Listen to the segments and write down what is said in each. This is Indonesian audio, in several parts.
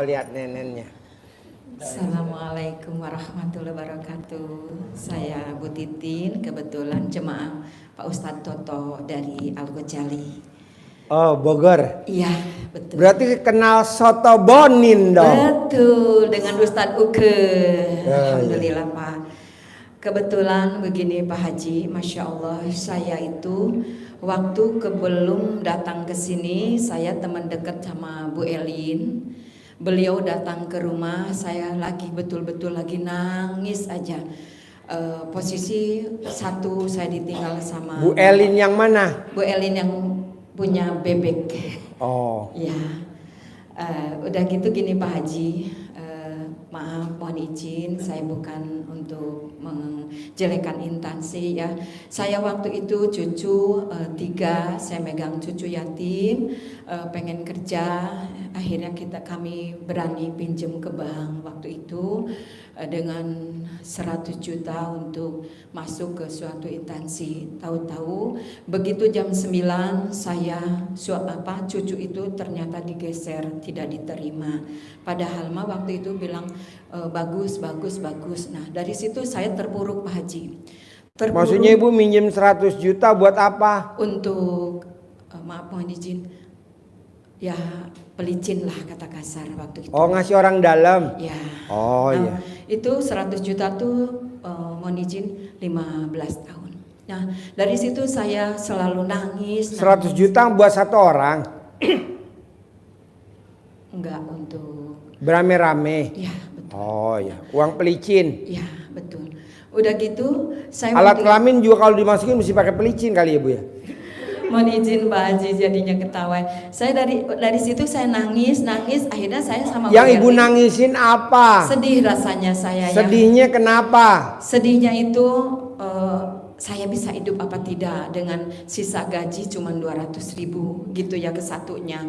lihat neneknya. Assalamualaikum warahmatullahi wabarakatuh. Saya Bu Titin, kebetulan jemaah Pak Ustadz Toto dari Al-Ghazali. Oh, Bogor. Iya, betul. Berarti kenal soto bonin dong. Betul, dengan Ustadz Uke. Ya, Alhamdulillah Pak. Kebetulan begini Pak Haji, Masya Allah, saya itu waktu sebelum datang ke sini, saya teman dekat sama Bu Elin. Beliau datang ke rumah, saya lagi betul-betul lagi nangis aja. Posisi satu saya ditinggal sama Bu Elin yang mana? Bu Elin yang punya bebek. Oh. Ya, udah gitu gini Pak Haji. Maaf, mohon izin, saya bukan untuk menjelekan instansi ya. Saya waktu itu cucu 3, saya megang cucu yatim, pengen kerja. Akhirnya kami berani pinjem ke bank waktu itu dengan 100 juta untuk masuk ke suatu instansi. Tahu-tahu begitu jam 9 saya cucu itu ternyata digeser, tidak diterima. Padahal mah waktu itu bilang bagus. Nah, dari situ saya terpuruk Pak Haji. Maksudnya Ibu minjem 100 juta buat apa? Untuk maaf mohon izin. Ya, pelicin lah kata kasar waktu itu. Oh, ngasih orang dalam. Ya. Oh, nah, iya. Itu 100 juta tuh mohon izin 15 tahun. Nah, dari situ saya selalu nangis. 100 juta buat satu orang. Enggak, untuk Berame-rame. ya, betul. Oh ya, uang pelicin. Ya, betul. Udah gitu saya Alat kelamin juga kalau dimasukin mesti pakai pelicin kali ya Bu ya. mohon izin Pak Haji jadinya ketawa. Saya dari situ saya nangis, akhirnya saya sama Yang Ibu nangisin apa? sedih rasanya saya. Sedihnya kenapa? Sedihnya itu saya bisa hidup apa tidak dengan sisa gaji cuma 200.000 gitu ya kesatunya.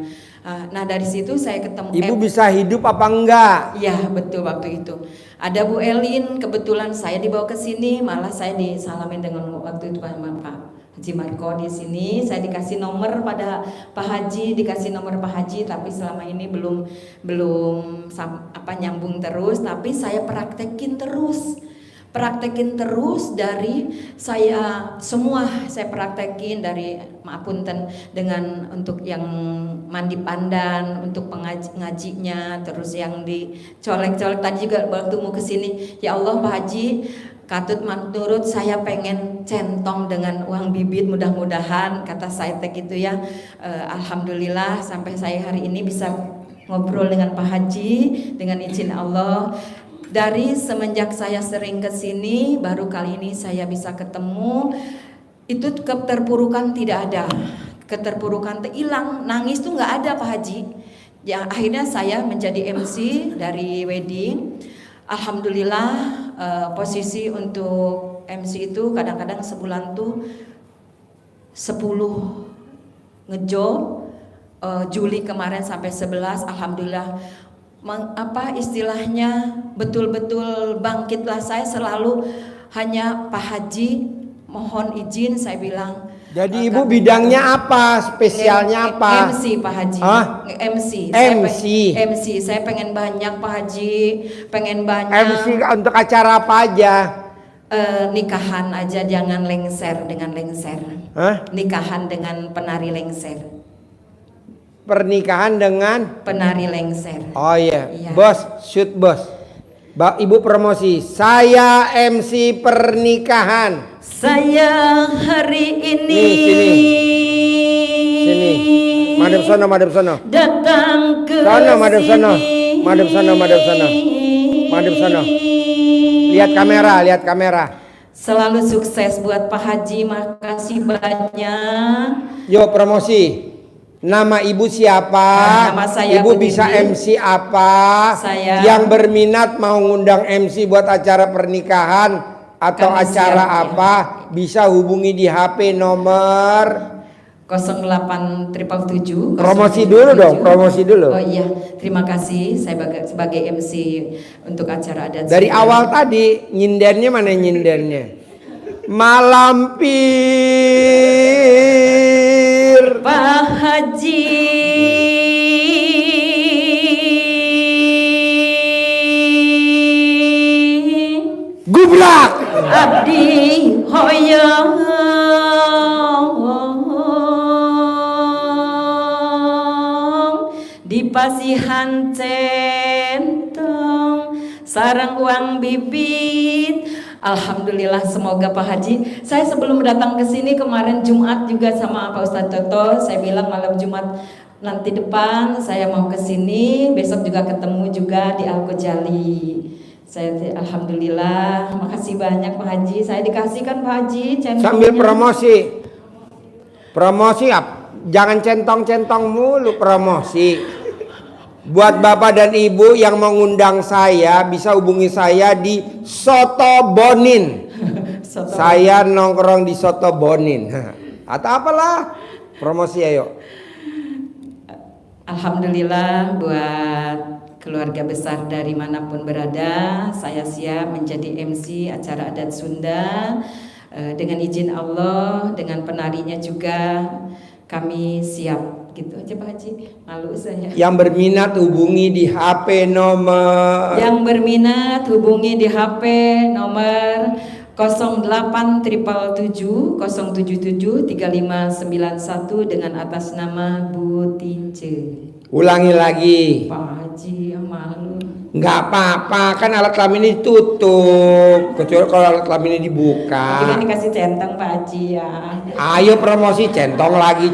Nah dari situ saya ketemu Ibu bisa hidup apa enggak? Iya betul waktu itu. Ada Bu Elin, kebetulan saya dibawa ke sini, malah saya disalamin dengan waktu itu Pak Haji Marko di sini. Saya dikasih nomor pada Pak Haji, tapi selama ini belum nyambung terus. Tapi saya praktekin terus dari saya praktekin dari maapunten dengan untuk yang mandi pandan untuk ngajinya, terus yang dicolek-colek tadi juga waktu mau kesini. Ya Allah Pak Haji, katut menurut saya pengen centong dengan uang bibit, mudah-mudahan kata saya gitu ya. Alhamdulillah sampai saya hari ini bisa ngobrol dengan Pak Haji dengan izin Allah. Dari semenjak saya sering ke sini, baru kali ini saya bisa ketemu. Itu keterpurukan tidak ada, keterpurukan hilang, nangis tuh nggak ada Pak Haji. Ya akhirnya saya menjadi MC dari wedding. Alhamdulillah posisi untuk MC itu kadang-kadang sebulan tuh 10 ngejob. Juli kemarin sampai 11, alhamdulillah. Istilahnya betul-betul bangkitlah. Saya selalu hanya Pak Haji mohon izin saya bilang. Jadi Ibu bidangnya apa? Spesialnya apa? MC Pak Haji. MC. Saya pengen banyak Pak Haji, pengen banyak. MC untuk acara apa aja? Nikahan aja, jangan lengser dengan lengser. Nikahan dengan penari lengser. Pernikahan dengan penari lengser. Oh iya. Bos, shoot bos. Ibu promosi. Saya MC pernikahan. Saya hari ini. Sini. Madep sono. Datang ke sini. Madep sono. Lihat kamera. Selalu sukses buat Pak Haji, makasih banyak. Yo promosi. Nama Ibu siapa? Nama saya Ibu bisa MC apa? Yang berminat mau ngundang MC buat acara pernikahan atau acara apa? Bisa hubungi di HP nomor 08777. Promosi dulu dong, promosi dulu. Oh iya, terima kasih. Saya sebagai MC untuk acara adat. Dari awal tadi nyindernya mana nyindernya? Malampir Pak Haji abdi hoyong di pasihan centong sarang uang bibit. Alhamdulillah, semoga Pak Haji. Saya sebelum datang ke sini kemarin Jumat juga sama Pak Ustadz Toto, saya bilang malam Jumat nanti depan saya mau ke sini, besok juga ketemu juga di Al-Qojali. Saya alhamdulillah, makasih banyak Pak Haji. Saya dikasihkan Pak Haji centongnya. Sambil promosi jangan centong-centong mulu, promosi. Buat bapak dan ibu yang mengundang saya bisa hubungi saya di Soto Bonin. Saya nongkrong di Soto Bonin atau apalah, promosi ayo. Alhamdulillah, buat keluarga besar dari manapun berada, saya siap menjadi MC acara adat Sunda. Dengan izin Allah, dengan penarinya juga kami siap. Gitu aja Pak Haji, malu saya. Yang berminat hubungi di HP nomor. Yang berminat hubungi di HP nomor 0877 077 3591 dengan atas nama Bu Tince. Ulangi lagi. Pak Haji, malu. Nggak apa-apa, kan alat kelamin ditutup. Kecuali kalau alat kelamin dibuka. Kita dikasih centang Pak Haji ya. Ayo promosi, centong lagi.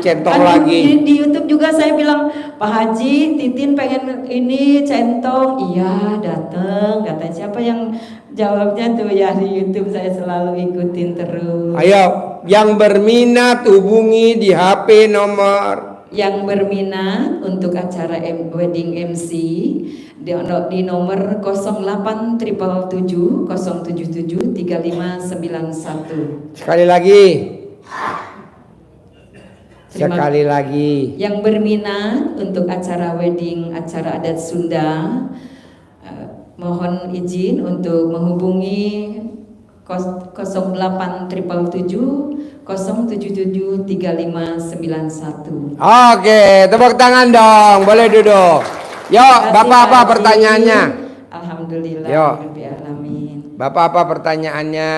Di YouTube juga saya bilang, Pak Haji, Titin pengen ini centong. Iya, datang. Kata siapa yang jawabnya tuh ya di YouTube, saya selalu ikutin terus. Ayo, yang berminat hubungi di HP nomor. Yang berminat untuk acara wedding MC di nomor 0877 077 3591. Sekali lagi. Yang berminat untuk acara wedding, acara adat Sunda, mohon izin untuk menghubungi 0877 077 3591. Oke, tepuk tangan dong. Boleh duduk. Yuk, Bapak apa pertanyaannya? Alhamdulillah. Yuk. Alamin. Bapak apa pertanyaannya?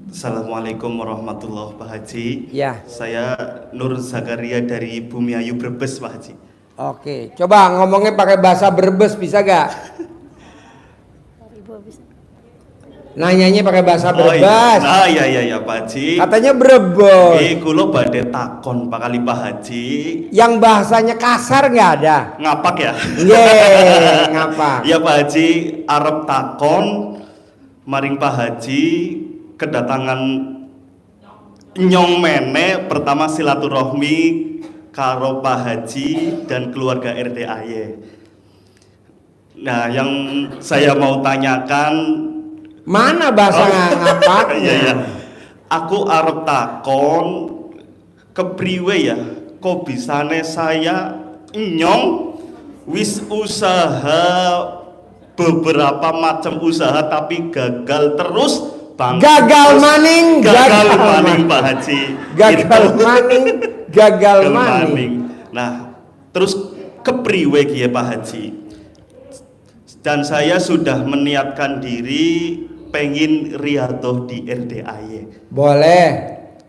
Assalamualaikum warahmatullahi Pak Haji. Ya. Saya Nur Zakaria dari Bumiayu Brebes Pak Haji. Oke, coba ngomongnya pakai bahasa Brebes bisa gak? Nanyanya pakai bahasa Brebes. Iya Pak Haji. Katanya Brebes. Kulo badhe takon Pak kali Pak Haji. Yang bahasanya kasar nggak ada? Ngapak ya? Ngapak. Ya Pak Haji, arep takon maring Pak Haji kedatangan nyong mene pertama silaturahmi karo Pak Haji dan keluarga RDAY. Nah, yang saya mau tanyakan mana bahasa ngapak? Iya. Aku arep takon kepriwe ya, kok bisane saya nyong wis usaha beberapa macam usaha tapi gagal terus bang. Gagal maning Pak Haji. Gagal maning. Nah, terus kepriwe ki ya Pak Haji? Dan saya sudah meniatkan diri pengen riadoh di RDAY. Boleh.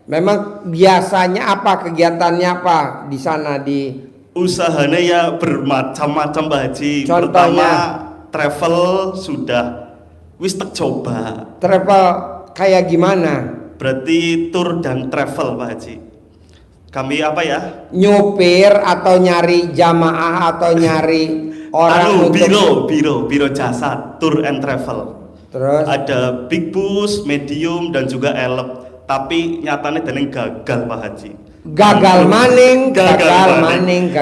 Memang biasanya apa, kegiatannya apa di sana di usahanya ya bermacam-macam Pak Haji. Contohnya? Pertama travel sudah wis tak coba. Travel kayak gimana? Berarti tour dan travel Pak Haji. Kami apa ya? Nyupir atau nyari jamaah atau nyari orang biro jasa tour and travel. Terus ada big bus, medium dan juga elep. Tapi nyatanya dening gagal Pak Haji. Gagal maning.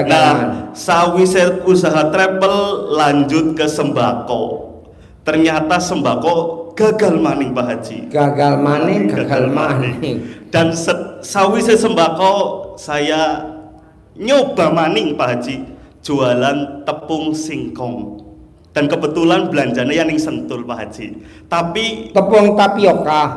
Nah, sawise usaha travel lanjut ke sembako. Ternyata sembako gagal maning Pak Haji. Gagal maning. Dan sawise sembako saya nyoba maning Pak Haji jualan tepung singkong. Dan kebetulan belanjanya yang Sentul Pak Haji. Tapi tepung tapioka.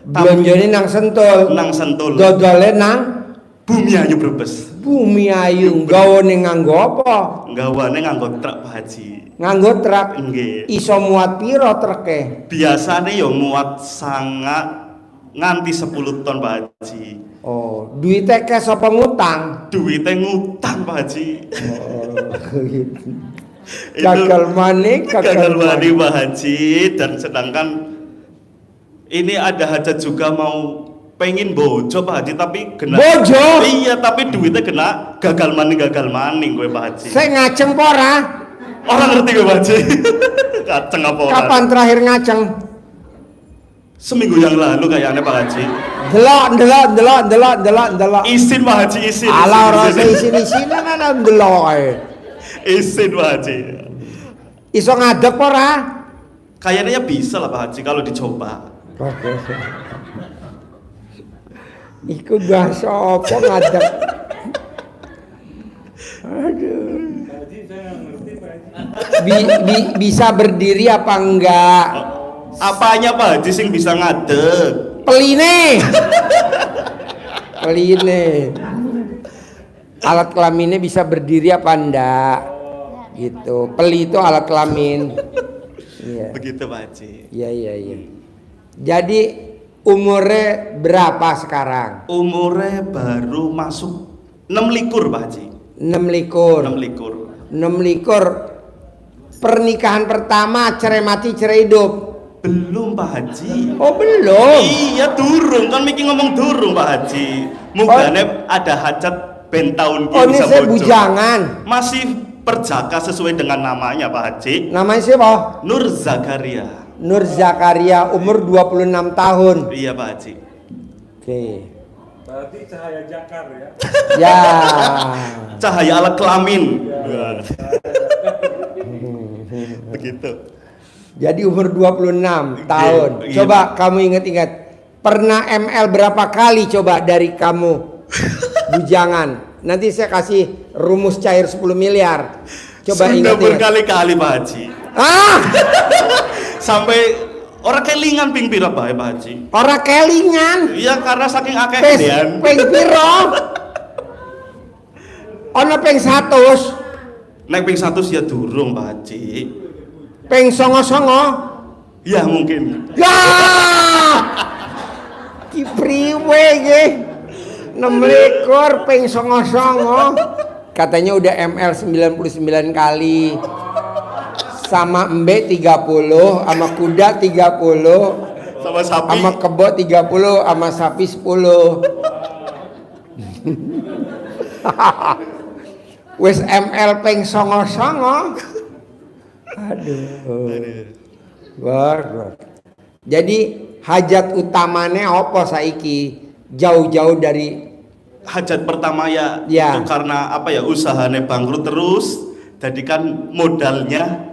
Belanjanya Nang Sentul. Nang Sentul. Dodolnya nang Bumi Ayu Brebes. Bumi Ayu gawane nganggo apa? Gawane nganggo truk Pak Haji. Nganggo truk. Nggih. Iso muat piro truke? Biasane ya muat sangat nganti 10 ton Pak Haji. Oh, duitnya cash apa ngutang? Duitnya ngutang Pak Haji. Oh, gitu. Gagal maning, gagal maning Pak Haji, dan sedangkan ini ada hajat juga mau pengen bojo Pak Haji tapi kena bojo? Iya, tapi duitnya kena gagal maning gue Pak Haji. Saya ngaceng pora. Orang ngerti gue Pak Haji. Ngaceng apa orang? Kapan terakhir ngaceng? Seminggu yang lalu kayaknya Pak Haji. Delok. Isin Pak Haji, isin. Ala rasa isin ana delok ae. Isin Pak Haji. Iso ngadeg ora? Kayaknya bisa lah Pak Haji kalau dicoba. Oke. Iku bahasa apa ngadeg? Aduh. Bisa berdiri apa enggak? Apanya Pak Haji sing bisa ngadeg? Peline. Alat kelaminnya bisa berdiri apa enggak? Gitu. Peli itu alat kelamin. Iya. Begitu Pak Haji. Iya. Jadi umurnya berapa sekarang? Umurnya baru masuk 6 Pak Haji. 6 likur. Pernikahan pertama cerai mati cerai hidup. Belum Pak Haji. Oh belum. Iya durung, kan Miki ngomong durung Pak Haji. Mugane ada hajat ben tahun Oh ini bisa saya bojo. bujangan. Masih perjaka sesuai dengan namanya Pak Haji. Namanya siapa? Nur Zakaria. Nur Zakaria, umur 26 tahun. Iya Pak Haji. Oke. Berarti cahaya jakar ya. Ya. Cahaya ala kelamin. Begitu. Jadi umur 26 tahun. Iya. Coba kamu ingat-ingat. Pernah ML berapa kali coba dari kamu? Bujangan. Nanti saya kasih rumus cair 10 miliar. Coba Sudah ingat-ingat. berkali-kali Pak Haji. Ah, Sampai orang kelingan ping pira bae Pak Haji. ora kelingan. Iya karena saking akeh Pes, kean. peng piro? Ono peng 100, Nek ping 100 ya durung Pak Haji. peng songo-songo. Ya mungkin. Lah. Ki priwe ge? 6 peng songo-songo. Katanya udah ML 99 kali. Sama embe 30, sama kuda 30, Sama sapi. sama kebo 30, sama sapi 10. Wes ML peng songo-songo. Aduh. War. Jadi hajat utamanya apa saiki? Jauh-jauh dari Hajat pertama ya, Ya. itu karena apa ya, usahanya bangkrut terus. Jadi kan modalnya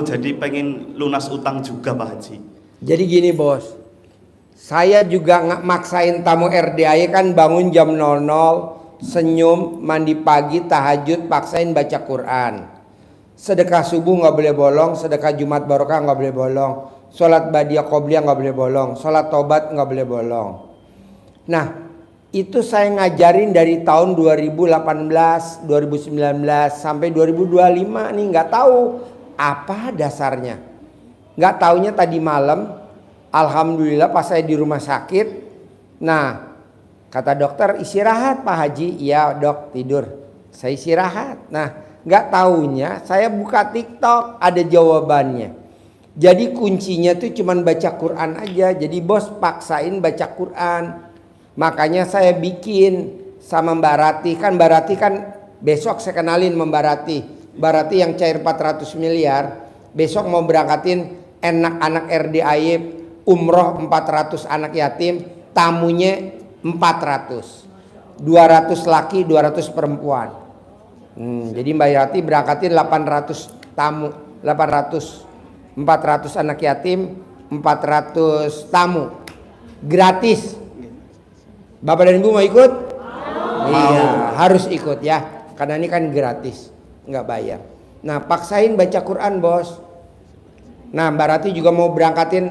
jadi pengen lunas utang juga Pak Haji. Jadi gini bos, saya juga nggak maksain tamu RDAY kan bangun jam 00, senyum, mandi pagi, tahajud, paksain baca Quran. Sedekah subuh nggak boleh bolong, sedekah Jumat Barokah nggak boleh bolong, sholat Badiah Qobliyah nggak boleh bolong, sholat Tobat nggak boleh bolong. Nah itu saya ngajarin dari tahun 2018, 2019 sampai 2025 nih, nggak tahu apa dasarnya. Nggak taunya tadi malam, alhamdulillah pas saya di rumah sakit. Nah, kata dokter istirahat Pak Haji. Iya dok, tidur. Saya istirahat. Nah, nggak taunya saya buka TikTok, ada jawabannya. Jadi kuncinya tuh cuman baca Quran aja. Jadi bos paksain baca Quran. Makanya saya bikin sama Mbak Rati. Kan Mbak Rati kan besok saya kenalin Mbak Rati. Mbak Rati yang cair 400 miliar. Besok mau berangkatin anak RDAY umroh 400 anak yatim. Tamunya 400. 200 laki, 200 perempuan. Jadi Mbak Rati berangkatin 800 tamu. 400 anak yatim, 400 tamu. Gratis. Bapak dan Ibu mau ikut? Iya, harus ikut ya. Karena ini kan gratis, nggak bayar. Nah, paksain baca Quran, bos. Nah, Mbak Rati juga mau berangkatin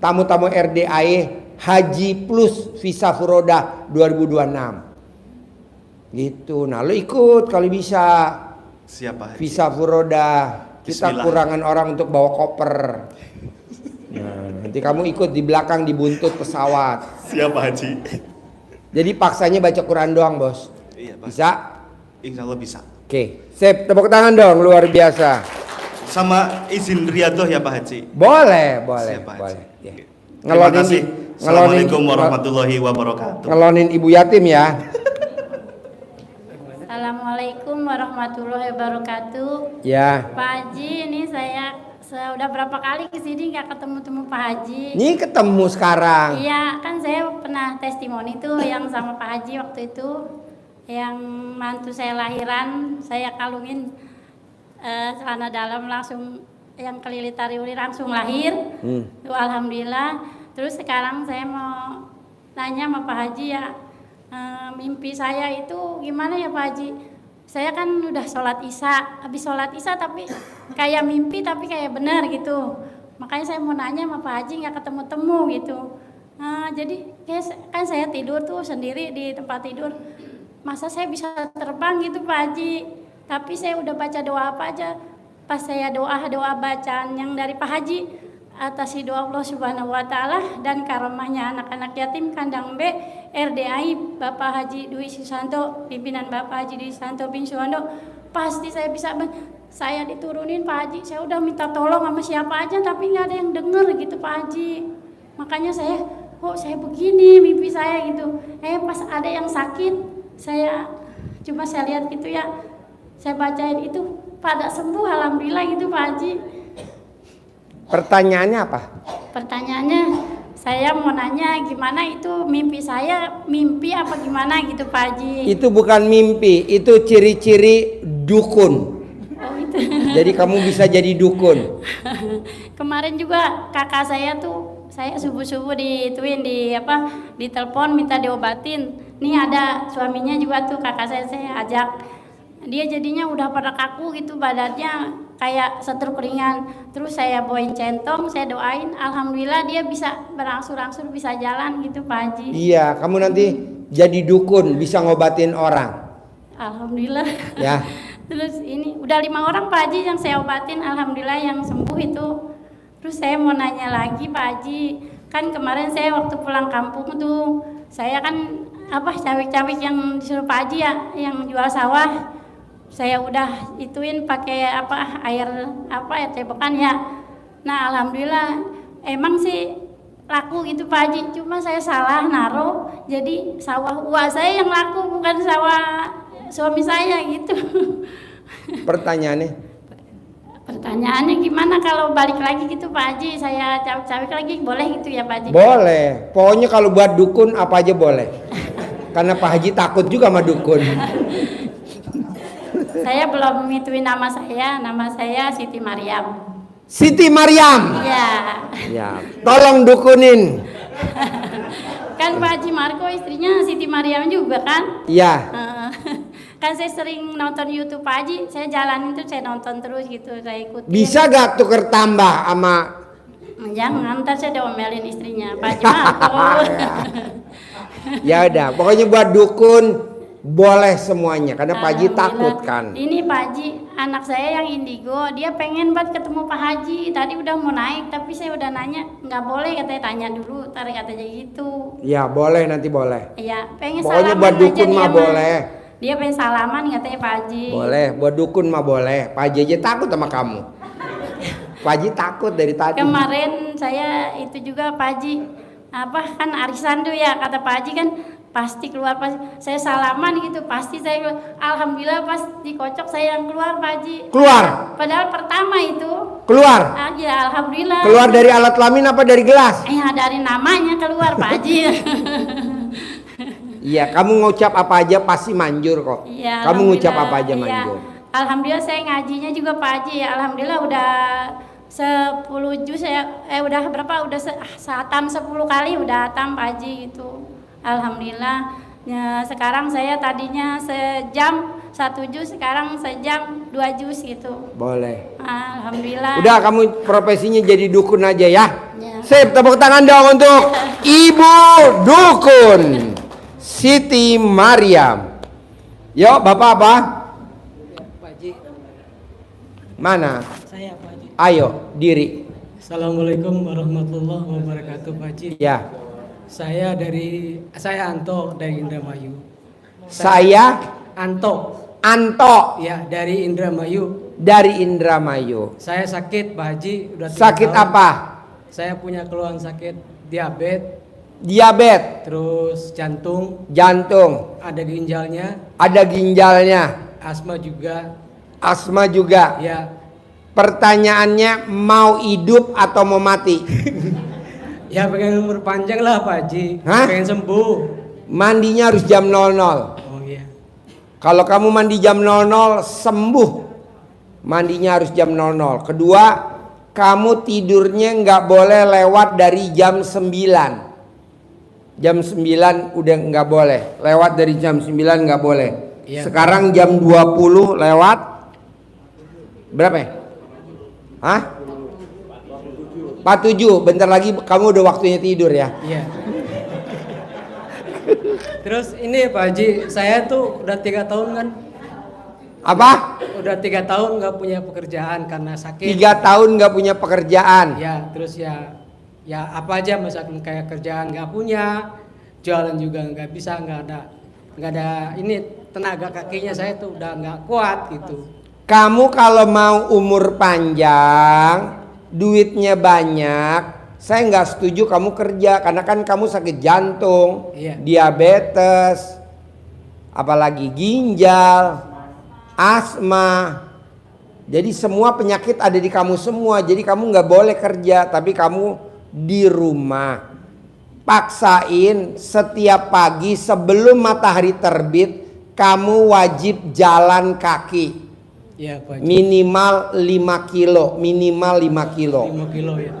tamu-tamu RDAY Haji Plus Visa Furoda 2026. Gitu. Nah, lu ikut kalau bisa. Siapa? Visa Furoda. Kita Bismillah. kurangan orang untuk bawa koper. Nah, nanti kamu ikut di belakang dibuntut pesawat. Siapa Haji? Jadi paksanya baca Quran doang, Bos. Iya, Pak. Bisa? Insya Allah bisa. Oke, sip, tepuk tangan dong, luar biasa. Sama izin riadoh ya Pak Haji. Boleh, boleh, Siap, Pak Haji. boleh. Ya. Oke. Terima Ngelonin kasih. Assalamualaikum warahmatullahi wabarakatuh. Ngelonin ibu yatim ya. Assalamualaikum warahmatullahi wabarakatuh. Ya. Pak Haji, ini saya udah berapa kali kesini nggak ketemu Pak Haji. Ini ketemu sekarang. Iya, kan saya pernah testimoni tuh yang sama Pak Haji waktu itu, yang mantu saya lahiran, saya kalungin celana dalam langsung yang kelilit tariuli langsung lahir. Tuh, alhamdulillah. Terus sekarang saya mau tanya sama Pak Haji ya, mimpi saya itu gimana ya Pak Haji? Saya kan udah sholat isya, habis sholat isya tapi kayak mimpi tapi kayak benar gitu. Makanya saya mau nanya sama Pak Haji, nggak ketemu-temu gitu. Jadi kan saya tidur tuh sendiri di tempat tidur. Masa saya bisa terbang gitu Pak Haji? Tapi saya udah baca doa apa aja. Pas saya doa bacaan yang dari Pak Haji, atas doa Allah Subhanahu wa taala dan karamahnya anak-anak yatim kandang B RDAI Bapak Haji Dwi Susanto, pimpinan Bapak Haji Dwi Susanto bin Suwando, pasti saya bisa. Saya diturunin Pak Haji, saya udah minta tolong sama siapa aja tapi nggak ada yang denger gitu Pak Haji. Makanya saya, kok saya begini mimpi saya gitu. Pas ada yang sakit, saya cuma saya lihat gitu ya, saya bacain itu pada sembuh alhamdulillah gitu Pak Haji. Pertanyaannya apa? Pertanyaannya, saya mau nanya gimana itu mimpi saya, mimpi apa gimana gitu Pak Haji. Itu bukan mimpi, itu ciri-ciri dukun. Oh itu. Jadi kamu bisa jadi dukun. Kemarin juga kakak saya tuh, saya subuh-subuh dituin di telepon minta diobatin. Nih ada suaminya juga tuh kakak saya ajak. Dia jadinya udah pada kaku gitu badannya, kayak setruk ringan. Terus saya bawain centong, saya doain, alhamdulillah dia bisa berangsur-angsur bisa jalan gitu Pak Haji. Iya, kamu nanti jadi dukun, bisa ngobatin orang. Alhamdulillah. Ya. Terus ini udah 5 orang Pak Haji yang saya obatin, alhamdulillah yang sembuh itu. Terus saya mau nanya lagi Pak Haji, kan kemarin saya waktu pulang kampung tuh, saya kan cawik-cawik yang disuruh Pak Haji ya, yang jual sawah. Saya udah ituin pakai air cebokan ya. Nah alhamdulillah emang sih laku gitu Pak Haji, cuma saya salah naruh, jadi sawah uak saya yang laku bukan sawah suami saya gitu. Pertanyaannya? Pertanyaannya gimana kalau balik lagi gitu Pak Haji, saya cawik-cawik lagi boleh gitu ya Pak Haji? Boleh, pokoknya kalau buat dukun apa aja boleh. Karena Pak Haji takut juga sama dukun. Saya belum mituin nama saya Siti Mariam. Siti Mariam. Iya. Ya, tolong dukunin. Kan Pak Haji Marco istrinya Siti Mariam juga kan? Iya. Kan saya sering nonton YouTube Pak Haji, saya jalanin tuh saya nonton terus gitu, saya ikutin. Bisa gak tuker tambah sama? Jangan, ntar saya diomelin istrinya Pak Haji Marco. Ya udah, pokoknya buat dukun boleh semuanya karena Pak Haji takut kan. Ini Pak Haji, anak saya yang indigo, dia pengen banget ketemu Pak Haji. Tadi udah mau naik, tapi saya udah nanya, nggak boleh katanya, tanya dulu, tarik katanya gitu. Ya boleh, nanti boleh. Iya, pengen Pokoknya salaman buat aja dukun dia mah boleh. Dia pengen salaman katanya Pak Haji. Boleh, buat dukun mah boleh. Pak Haji aja takut sama kamu. Pak Haji takut dari tadi. Kemarin saya itu juga Pak Haji, kan arisan tuh ya, kata Pak Haji kan pasti keluar, pas saya salaman gitu pasti saya keluar. Alhamdulillah pas dikocok saya yang keluar Pak Haji. Keluar? Padahal pertama itu Keluar? ya alhamdulillah. Keluar dari alat kelamin apa dari gelas? Dari namanya keluar Pak Haji. Iya, kamu ngucap apa aja pasti manjur kok. Iya, Kamu ngucap apa aja iya. manjur. Alhamdulillah saya ngajinya juga Pak Haji ya. Alhamdulillah udah 10 juz ya, udah berapa? Udah hatam 10 kali udah hatam Pak Haji gitu. Alhamdulillah. Ya, sekarang saya tadinya sejam 1 juz, sekarang sejam 2 juz gitu. Boleh. Alhamdulillah. Udah kamu profesinya jadi dukun aja ya. Ya. Sip, tepuk tangan dong untuk Ibu Dukun Siti Mariam. Yuk, Bapak apa? Pak Haji, Mana? saya Pak Haji. Ayo, diri. Assalamualaikum warahmatullahi wabarakatuh Pak Haji. Ya. Saya Anto dari Indramayu. Saya Anto, Anto ya dari Indramayu. dari Indramayu. Saya sakit Pak Haji, udah 3 Sakit tahun. apa? Saya punya keluhan sakit diabetes, Diabetes, terus jantung, jantung, ada ginjalnya, ada ginjalnya, asma juga. asma juga. Ya, Pertanyaannya mau hidup atau mau mati? ya pengen umur panjang lah Pak Haji. Hah? Pengen sembuh. Mandinya harus jam 00. Oh iya. Kalau kamu mandi jam 00 sembuh. Mandinya harus jam 00. Kedua, kamu tidurnya nggak boleh lewat dari jam 9. Jam 9 udah nggak boleh. Lewat dari jam 9 nggak boleh. Iya. Sekarang jam 20 lewat. Berapa ya? Hah? 47. Bentar lagi kamu udah waktunya tidur ya. Iya. Terus ini Pak Haji, saya tuh udah 3 tahun kan, Apa? udah 3 tahun nggak punya pekerjaan karena sakit. 3 tahun nggak punya pekerjaan. Ya, terus ya apa aja misalkan kayak kerjaan nggak punya, jualan juga nggak bisa, nggak ada ini tenaga kakinya saya tuh udah nggak kuat gitu. Kamu kalau mau umur panjang, duitnya banyak, saya nggak setuju kamu kerja karena kan kamu sakit jantung, Iya. diabetes, apalagi ginjal, asma. Jadi semua penyakit ada di kamu semua. Jadi kamu nggak boleh kerja, tapi kamu di rumah. Paksain setiap pagi sebelum matahari terbit, kamu wajib jalan kaki. Iya Pak Haji. Minimal 5 kilo, minimal 5 kilo. 5 kilo ya.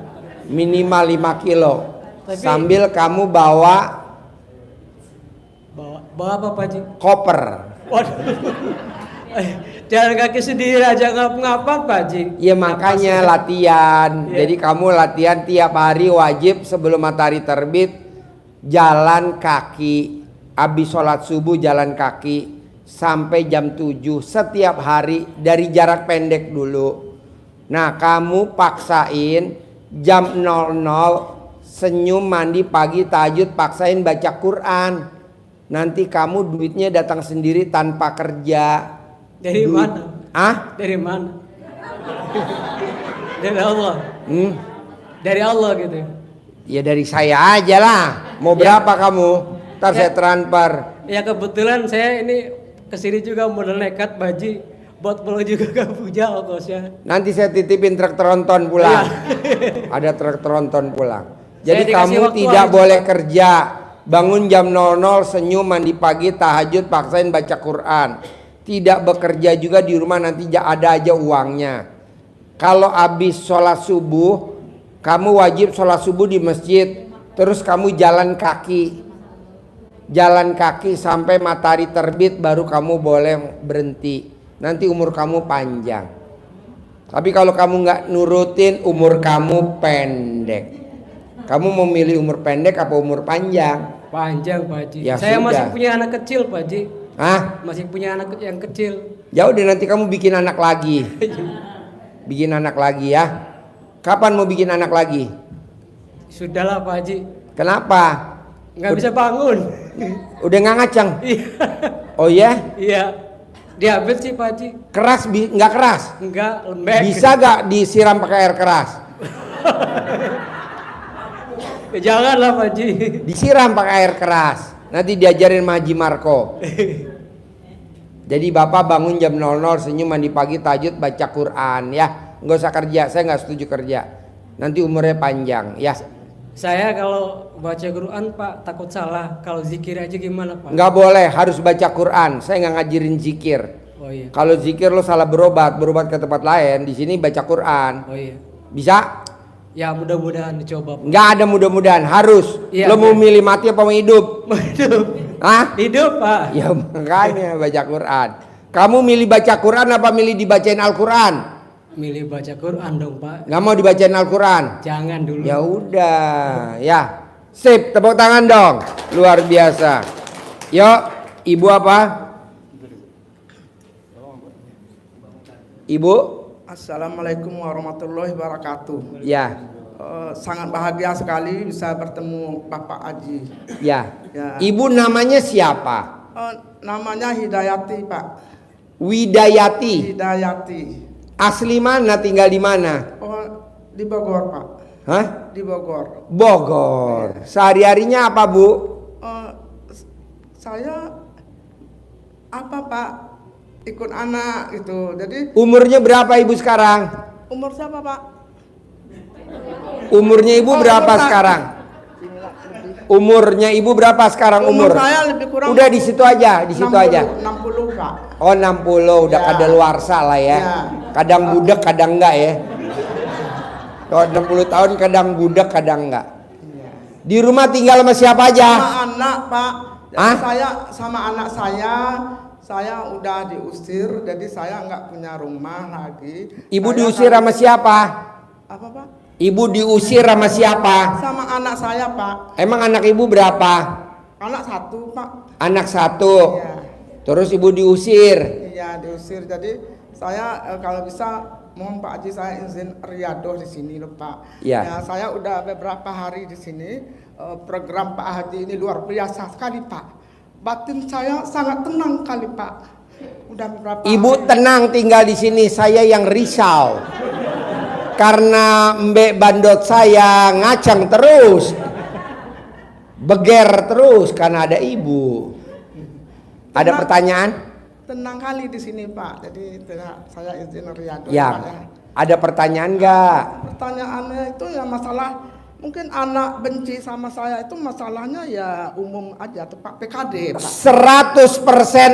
Minimal 5 kilo. Tapi- Sambil kamu bawa Bawa apa Pak Haji? koper. Waduh. Jalan kaki sendiri aja ngapa Pak Haji. Ya makanya latihan. Iya. Jadi kamu latihan tiap hari wajib sebelum matahari terbit jalan kaki. Habis sholat subuh jalan kaki sampai jam 7 setiap hari dari jarak pendek dulu. Nah, kamu paksain jam 00 senyum, mandi pagi, tahajud, paksain baca Quran. Nanti kamu duitnya datang sendiri tanpa kerja. Dari Duit- mana? Ah? Dari mana? Dari Allah. Hmm? Dari Allah gitu. Ya dari saya aja lah. Mau berapa kamu? Ntar Ya. saya transfer. Ya kebetulan saya ini kesini juga modal nekat Pak Haji. Buat pulang juga gak punya ongkosnya. Nanti saya titipin truk tronton pulang. Iya. Ada truk tronton pulang. Saya Jadi dikasih kamu waktu tidak hari boleh Jumat. kerja. Bangun jam 00, senyum, mandi pagi, tahajud, paksain baca Quran. Tidak bekerja juga di rumah, nanti ada aja uangnya. Kalau habis sholat subuh, kamu wajib sholat subuh di masjid. Terus kamu jalan kaki. Jalan kaki sampai matahari terbit baru kamu boleh berhenti. Nanti umur kamu panjang. Tapi kalau kamu nggak nurutin, umur kamu pendek. Kamu mau milih umur pendek apa umur panjang? Panjang Pak Haji. Ya Saya sudah. masih punya anak kecil Pak Haji. Hah? Masih punya anak yang kecil. Ya udah nanti kamu bikin anak lagi. Bikin anak lagi ya. Kapan mau bikin anak lagi? Sudahlah Pak Haji. Kenapa? Nggak bisa bangun. Udah nggak ngaceng? Iya. Oh ya? Iya. Diabetes sih Pak Haji. Keras nggak keras? Enggak, lembek. Bisa nggak disiram pakai air keras? Ya, janganlah Pak Haji. Disiram pakai air keras. Nanti diajarin sama Haji Marco. Jadi bapak bangun jam 00, senyum, mandi pagi, tahajud, baca Quran ya. Nggak usah kerja, saya nggak setuju kerja. Nanti umurnya panjang ya. Saya kalau baca Quran Pak takut salah. Kalau zikir aja gimana Pak? Nggak boleh, harus baca Quran. Saya nggak ngajarin zikir. Oh iya. Kalau zikir lo salah berobat ke tempat lain. Di sini baca Quran. Oh iya. Bisa? Ya mudah-mudahan dicoba Pak. Nggak ada mudah-mudahan, harus. Iya, Lo mau iya. milih mati apa mau hidup? Hidup. Hah? Hidup Pak. Ya makanya baca Quran. Kamu milih baca Quran apa milih dibacain Al-Quran? milih baca Quran dong Pak. Nggak mau dibacain Al-Quran? Jangan dulu. Ya udah, ya. Sip, tepuk tangan dong. Luar biasa. Yuk, Ibu apa? Ibu? Assalamualaikum warahmatullahi wabarakatuh. Ya, Sangat bahagia sekali bisa bertemu Bapak Haji. ya. Ya. Ibu namanya siapa? Namanya Hidayati, Pak. Widayati. Hidayati. Asli mana, tinggal di mana? Di Bogor, Pak. Hah? Di Bogor. Bogor. Sehari-harinya apa, Bu? Saya apa, Pak? Ikut anak gitu. Jadi Umurnya berapa Ibu sekarang? umur siapa, Pak? Umurnya Ibu berapa umur sekarang? Umurnya Ibu berapa sekarang umur? Saya lebih kurang Udah di situ aja, di situ 60, aja. 60, Pak. Oh 60 udah Ya. kadaluarsa lah ya. Ya. Kadang budak kadang enggak ya. Kalau 60 tahun kadang budak kadang enggak. Di rumah tinggal sama siapa aja? Sama anak, Pak. Jadi Hah? saya sama anak saya udah diusir, jadi saya nggak punya rumah lagi. Ibu Saya diusir sama siapa? apa, Pak? Ibu diusir sama siapa? Sama anak saya, Pak. Emang anak Ibu berapa? Anak satu, Pak. Anak satu. Iya. Terus Ibu diusir. Iya, diusir. Jadi saya kalau bisa mohon Pak Haji saya izin riadoh di sini loh, Pak. Iya. Ya, saya udah beberapa hari di sini. Program Pak Haji ini luar biasa sekali, Pak. Batin saya sangat tenang kali, Pak. Udah beberapa Ibu hari. tenang tinggal di sini, saya yang risau. Karena mbek bandot saya ngacang terus. Beger terus karena ada Ibu. Ada pertanyaan? Tenang kali di sini, Pak. Jadi saya izin riadoh, Pak, Ya. Ada pertanyaan nggak? Pertanyaannya itu ya masalah mungkin anak benci sama saya itu masalahnya ya umum aja tuh, Pak. PKD, Pak. 100%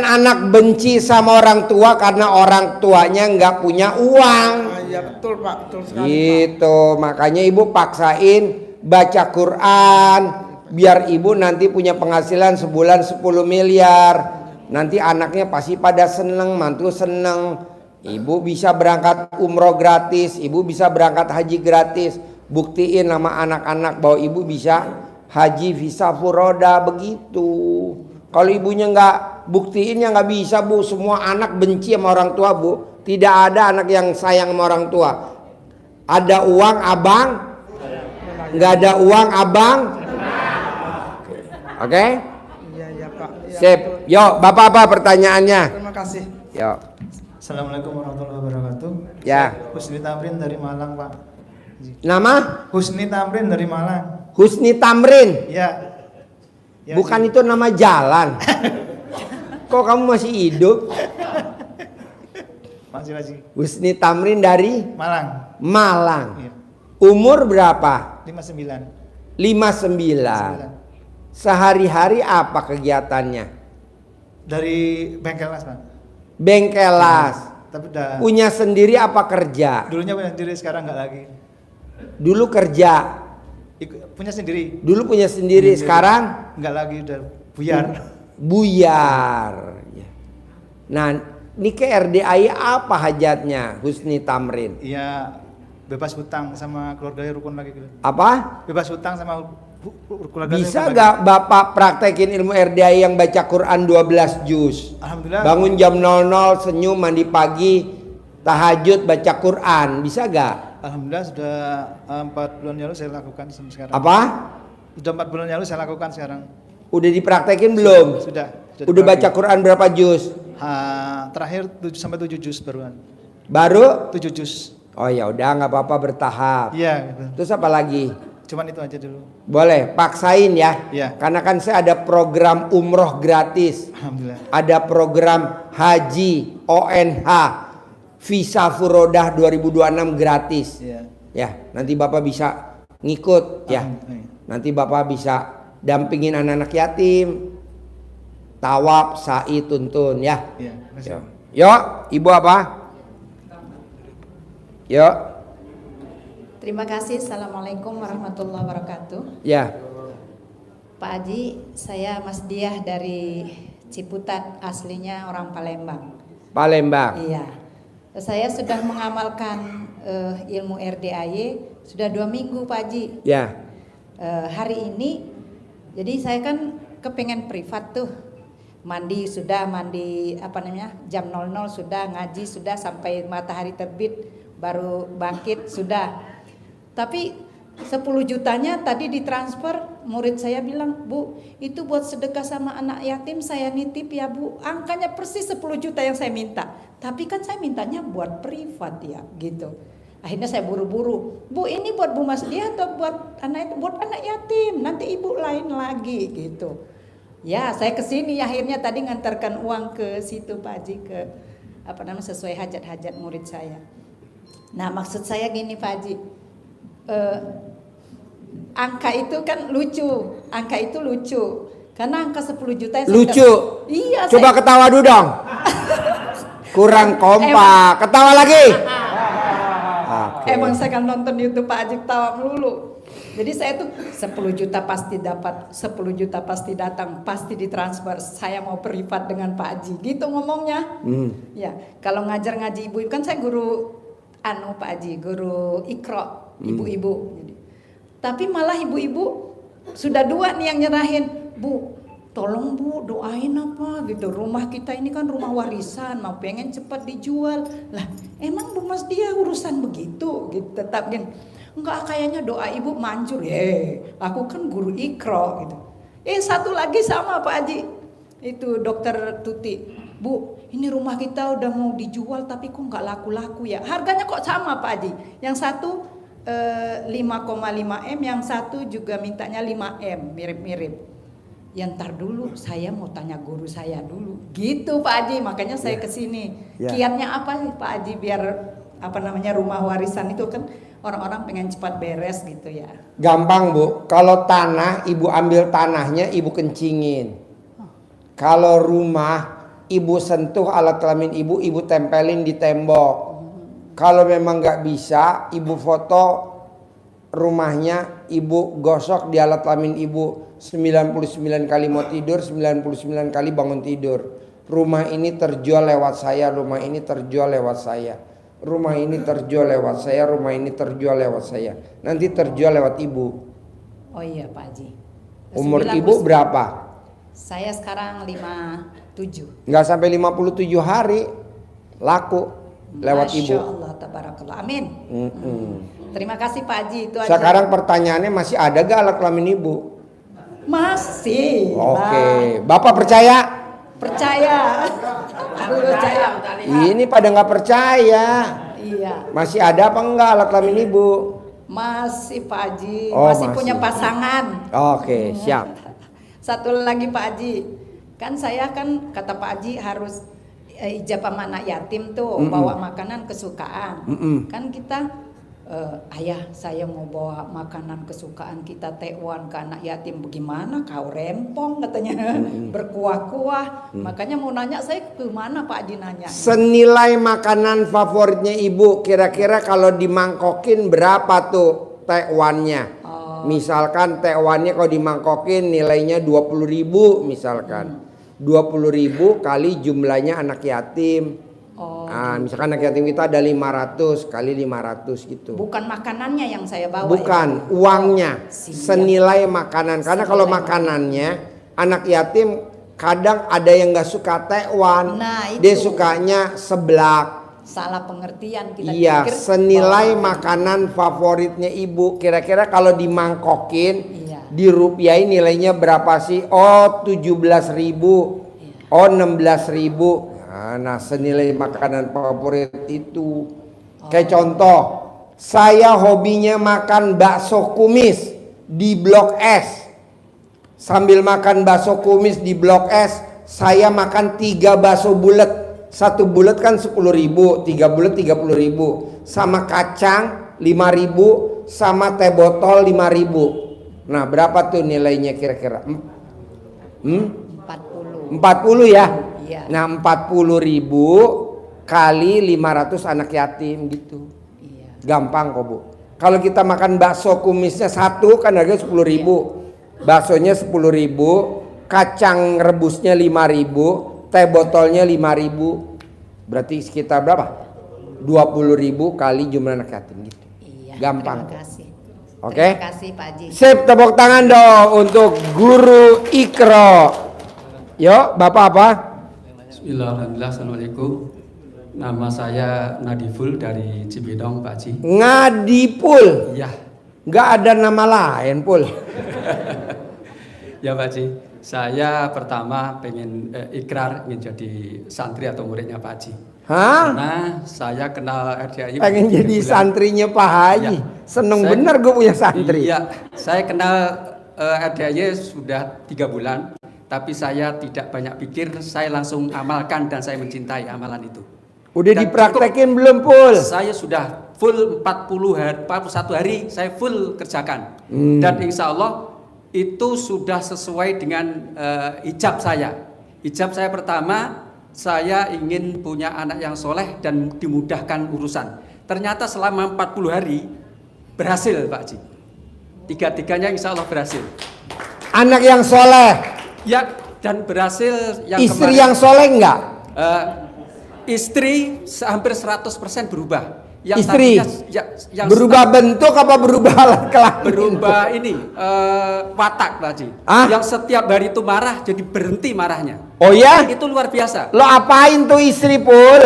anak benci sama orang tua karena orang tuanya nggak punya uang. Iya betul, Pak, betul sekali, Pak. Gitu, makanya Ibu paksain baca Quran biar Ibu nanti punya penghasilan sebulan 10 miliar. Nanti anaknya pasti pada seneng, mantu seneng. Ibu bisa berangkat umroh gratis, Ibu bisa berangkat haji gratis. Buktiin sama anak-anak bahwa Ibu bisa haji visa furoda begitu. Kalau ibunya nggak buktiin ya nggak bisa, Bu. Semua anak benci sama orang tua, Bu. Tidak ada anak yang sayang sama orang tua. Ada uang abang, nggak ada uang abang. Oke? Iya, iya, Pak. Iya, Sip. betul. Yuk, Bapak apa pertanyaannya? Terima kasih. Yuk. Assalamualaikum warahmatullahi wabarakatuh. Ya. Saya Husni Tamrin dari Malang, Pak. Nama? Husni Tamrin dari Malang. Husni Tamrin. Ya. Ya, Bukan itu nama jalan. Kok kamu masih hidup? Masih. Husni Tamrin dari Malang. Malang. Iya. Umur berapa? 59. 59. Sehari-hari apa kegiatannya? Dari bengkel Mas, Pak. Bengkelas. Tapi udah Punya sendiri apa kerja? dulunya punya sendiri, sekarang nggak lagi. Dulu kerja. Punya sendiri. Dulu punya sendiri, sekarang Nggak lagi, udah buyar. buyar. Ya. Nah, ini ke RDAI apa hajatnya Husni Tamrin? Iya, bebas hutang sama keluarganya rukun lagi gitu. Apa? Bebas hutang sama keluarganya. Bisa rukun lagi. gak Bapak praktekin ilmu RDAI yang baca Quran 12 juz? Alhamdulillah. Bangun jam 00, senyum, mandi pagi, tahajud, baca Quran. Bisa gak? Alhamdulillah sudah 4 bulan lalu saya lakukan sekarang. Apa? Sudah 4 bulan lalu saya lakukan sekarang. Udah dipraktekin belum? Sudah Udah dipraktekin. baca Quran berapa juz? Terakhir 7 sampai 7 juz baruan. Baru? 7 juz. Oh ya udah, nggak apa-apa, bertahap. Iya, gitu. Terus apa lagi? Cuman itu aja dulu. Boleh, paksain ya. Iya. Karena kan saya ada program umroh gratis. Alhamdulillah. Ada program haji ONH visa furodah 2026 gratis. Iya. Ya, nanti Bapak bisa ngikut ya. Alhamdulillah. Nanti Bapak bisa dampingin anak-anak yatim. Tawaf, sa'i, tuntun ya. Iya, makasih. Yo, Ibu apa? Yo, Terima kasih. Assalamualaikum warahmatullahi wabarakatuh. ya. Pak Haji, saya Mas Diah dari Ciputat, aslinya orang Palembang. Palembang. Iya. Saya sudah mengamalkan ilmu RDAY sudah 2 minggu Pak Haji. Ya. Hari ini, jadi saya kan kepengen privat tuh. Mandi apa namanya, jam 00 sudah, ngaji sudah, sampai matahari terbit baru bangkit sudah. Tapi 10 jutanya tadi ditransfer, murid saya bilang, Bu, itu buat sedekah sama anak yatim, saya nitip ya Bu. Angkanya persis 10 juta yang saya minta. Tapi kan saya mintanya buat privat ya, gitu. Akhirnya saya buru-buru, Bu, ini buat Bu Masdia atau buat anak yatim, nanti ibu lain lagi, gitu. Ya, saya kesini akhirnya tadi ngantarkan uang ke situ Pak Haji, ke sesuai hajat-hajat murid saya. Nah, maksud saya gini Pak Haji, angka itu kan lucu, karena angka 10 juta yang Lucu. Iya. Coba ketawa dulu dong. Kurang kompak. Ketawa lagi. Emang saya kan nonton YouTube Pak Haji ketawa melulu. Jadi saya tuh 10 juta pasti dapat, 10 juta pasti datang, pasti ditransfer. Saya mau privat dengan Pak Haji, gitu ngomongnya. Ya, kalau ngajar ngaji ibu kan saya guru Pak Haji, guru Iqra, ibu-ibu. Tapi malah ibu-ibu sudah 2 nih yang nyerahin, Bu, tolong Bu doain apa gitu. Rumah kita ini kan rumah warisan, mau pengen cepat dijual. Lah, emang Bu Mas dia urusan begitu gitu. Tetap gini. Enggak, kayaknya doa ibu manjur. Aku kan guru Iqra gitu. Satu lagi sama Pak Haji. Itu dokter Tuti. Bu, ini rumah kita udah mau dijual tapi kok nggak laku-laku ya. Harganya kok sama Pak Haji. Yang satu 5,5 M, yang satu juga mintanya 5 M, mirip-mirip. Ya ntar dulu, saya mau tanya guru saya dulu. Gitu Pak Haji, makanya saya kesini. Kiatnya apa sih Pak Haji biar rumah warisan itu kan orang-orang pengen cepat beres gitu ya. Gampang Bu, kalau tanah ibu ambil tanahnya ibu kencingin. Kalau rumah ibu sentuh alat kelamin ibu tempelin di tembok. Kalau memang nggak bisa, ibu foto rumahnya, ibu gosok di alat kelamin ibu 99 kali mau tidur, 99 kali bangun tidur. Rumah ini terjual lewat saya, rumah ini terjual lewat saya. Rumah ini terjual lewat saya, rumah ini terjual lewat saya. Nanti terjual lewat ibu. Oh iya Pak Haji. Umur ibu berapa? Saya sekarang 57. Nggak sampai 57 hari laku lewat Masya ibu. Allah, tabarakallah. Amin. Terima kasih Pak Haji, itu aja. Sekarang pertanyaannya, masih ada gak alat kelamin ibu? Masih. Oke. Bapak percaya? Percaya. Percaya. Ini pada nggak percaya. Iya. Masih ada apa enggak alat kelamin ibu? Masih Pak Haji. Oh, masih masih. punya pasangan. Oke, siap. Satu lagi Pak Haji. Kan saya kata Pak Haji harus ijabah sama anak yatim tuh, bawa makanan kesukaan. Kan kita ayah saya mau bawa makanan kesukaan kita tekwan ke anak yatim, bagaimana kau rempong katanya, berkuah-kuah. Makanya mau nanya saya ke mana Pak Haji nanya. Senilai makanan favoritnya ibu, kira-kira kalau dimangkokin berapa tuh tekwannya? Misalkan tekwannya kalau dimangkokin nilainya 20.000 misalkan. 20.000 kali jumlahnya anak yatim. Misalkan anak yatim kita ada 500 kali 500 gitu. Bukan makanannya yang saya bawa. Bukan, ya? uangnya. Senilai makanan. Karena kalau makanannya anak yatim kadang ada yang nggak suka tekwan. Nah, itu. Dia sukanya seblak. Salah pengertian kita. Iya, pikir senilai bahwa makanan favoritnya ibu. Kira-kira kalau dimangkokin, Iya. dirupiahin nilainya berapa sih? Oh, 17.000. Oh, 16.000. Nah, senilai makanan favorit itu. Kayak contoh, saya hobinya makan bakso kumis di Blok S. Sambil makan bakso kumis di Blok S, saya makan 3 bakso bulat. 1 bulat kan 10.000, 3 bulat 30.000. Sama kacang 5.000, sama teh botol 5.000. Nah, berapa tuh nilainya kira-kira? 40 ya? Iya. Nah, 40.000 kali 500 anak yatim gitu. Iya. Gampang kok Bu. Kalau kita makan bakso kumisnya 1 kan harganya 10.000. Baksonya 10.000, kacang rebusnya 5.000, teh botolnya 5.000. Berarti sekitar berapa? 20.000 kali jumlah anak yatim gitu. Iya, Gampang. terima kasih. Oke. Terima kasih Pak Haji. Sip, tepuk tangan dong untuk Guru Ikro. Yuk, Bapak apa? Bismillahirrahmanirrahim. Assalamualaikum. Nama saya Nadiful dari Cibinong, Pak Haji. Ngadipul. Iya. Nggak ada nama lain, Pul. Ya Pak Haji. Saya pertama pengen ikrar ingin jadi santri atau muridnya Pak Haji. Hah? Karena saya kenal RDAI. Pengen jadi santrinya Pak Haji. Ya. Seneng Saya- bener gue punya santri. Iya, saya kenal RDAI sudah 3 bulan, tapi saya tidak banyak pikir, saya langsung amalkan dan saya mencintai amalan itu. Udah Dan dipraktekin belum, Pul? Saya sudah full 41 hari saya full kerjakan. Dan insya Allah itu sudah sesuai dengan ijab saya. Ijab saya pertama, saya ingin punya anak yang soleh dan dimudahkan urusan. Ternyata selama 40 hari berhasil Pak Haji. Tiga-tiganya insya Allah berhasil. Anak yang soleh, Ya, dan berhasil yang istri kemarin. yang soleh enggak? Istri hampir 100% berubah. Yang Istri tadinya, yang berubah bentuk apa berubah alat kelamin? berubah ini watak Pak Haji. Ah? Yang setiap hari itu marah jadi berhenti marahnya. Oh ya? Itu luar biasa. Lo apain tuh istri, Pul?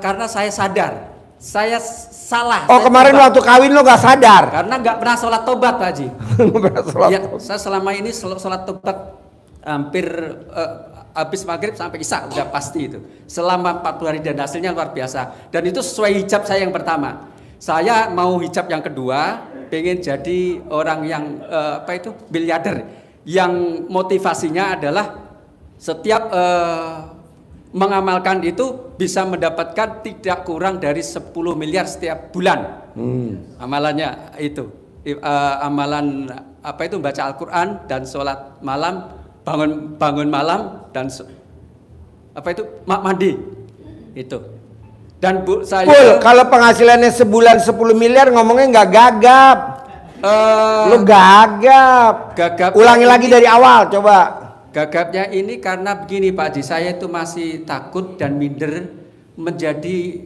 Karena saya sadar saya salah. Oh, Saya kemarin tobat. waktu kawin lo gak sadar? Karena nggak pernah sholat tobat Pak Haji. Nggak pernah sholat. Ya, saya selama ini sholat tobat hampir habis maghrib sampai isya udah pasti itu. Selama 40 hari dan hasilnya luar biasa. Dan itu sesuai hijab saya yang pertama. Saya mau hijab yang kedua, pengen jadi orang yang miliarder. Yang motivasinya adalah setiap mengamalkan itu bisa mendapatkan tidak kurang dari 10 miliar setiap bulan. Amalannya itu. Amalan baca Al-Quran dan sholat malam, bangun malam dan mandi itu. Dan Bu saya Pul, kalau penghasilannya sebulan 10 miliar ngomongnya nggak gagap. Lo gagap. Gagap. Ulangi lagi dari awal, coba. Gagapnya ini karena begini Pak Haji, saya itu masih takut dan minder menjadi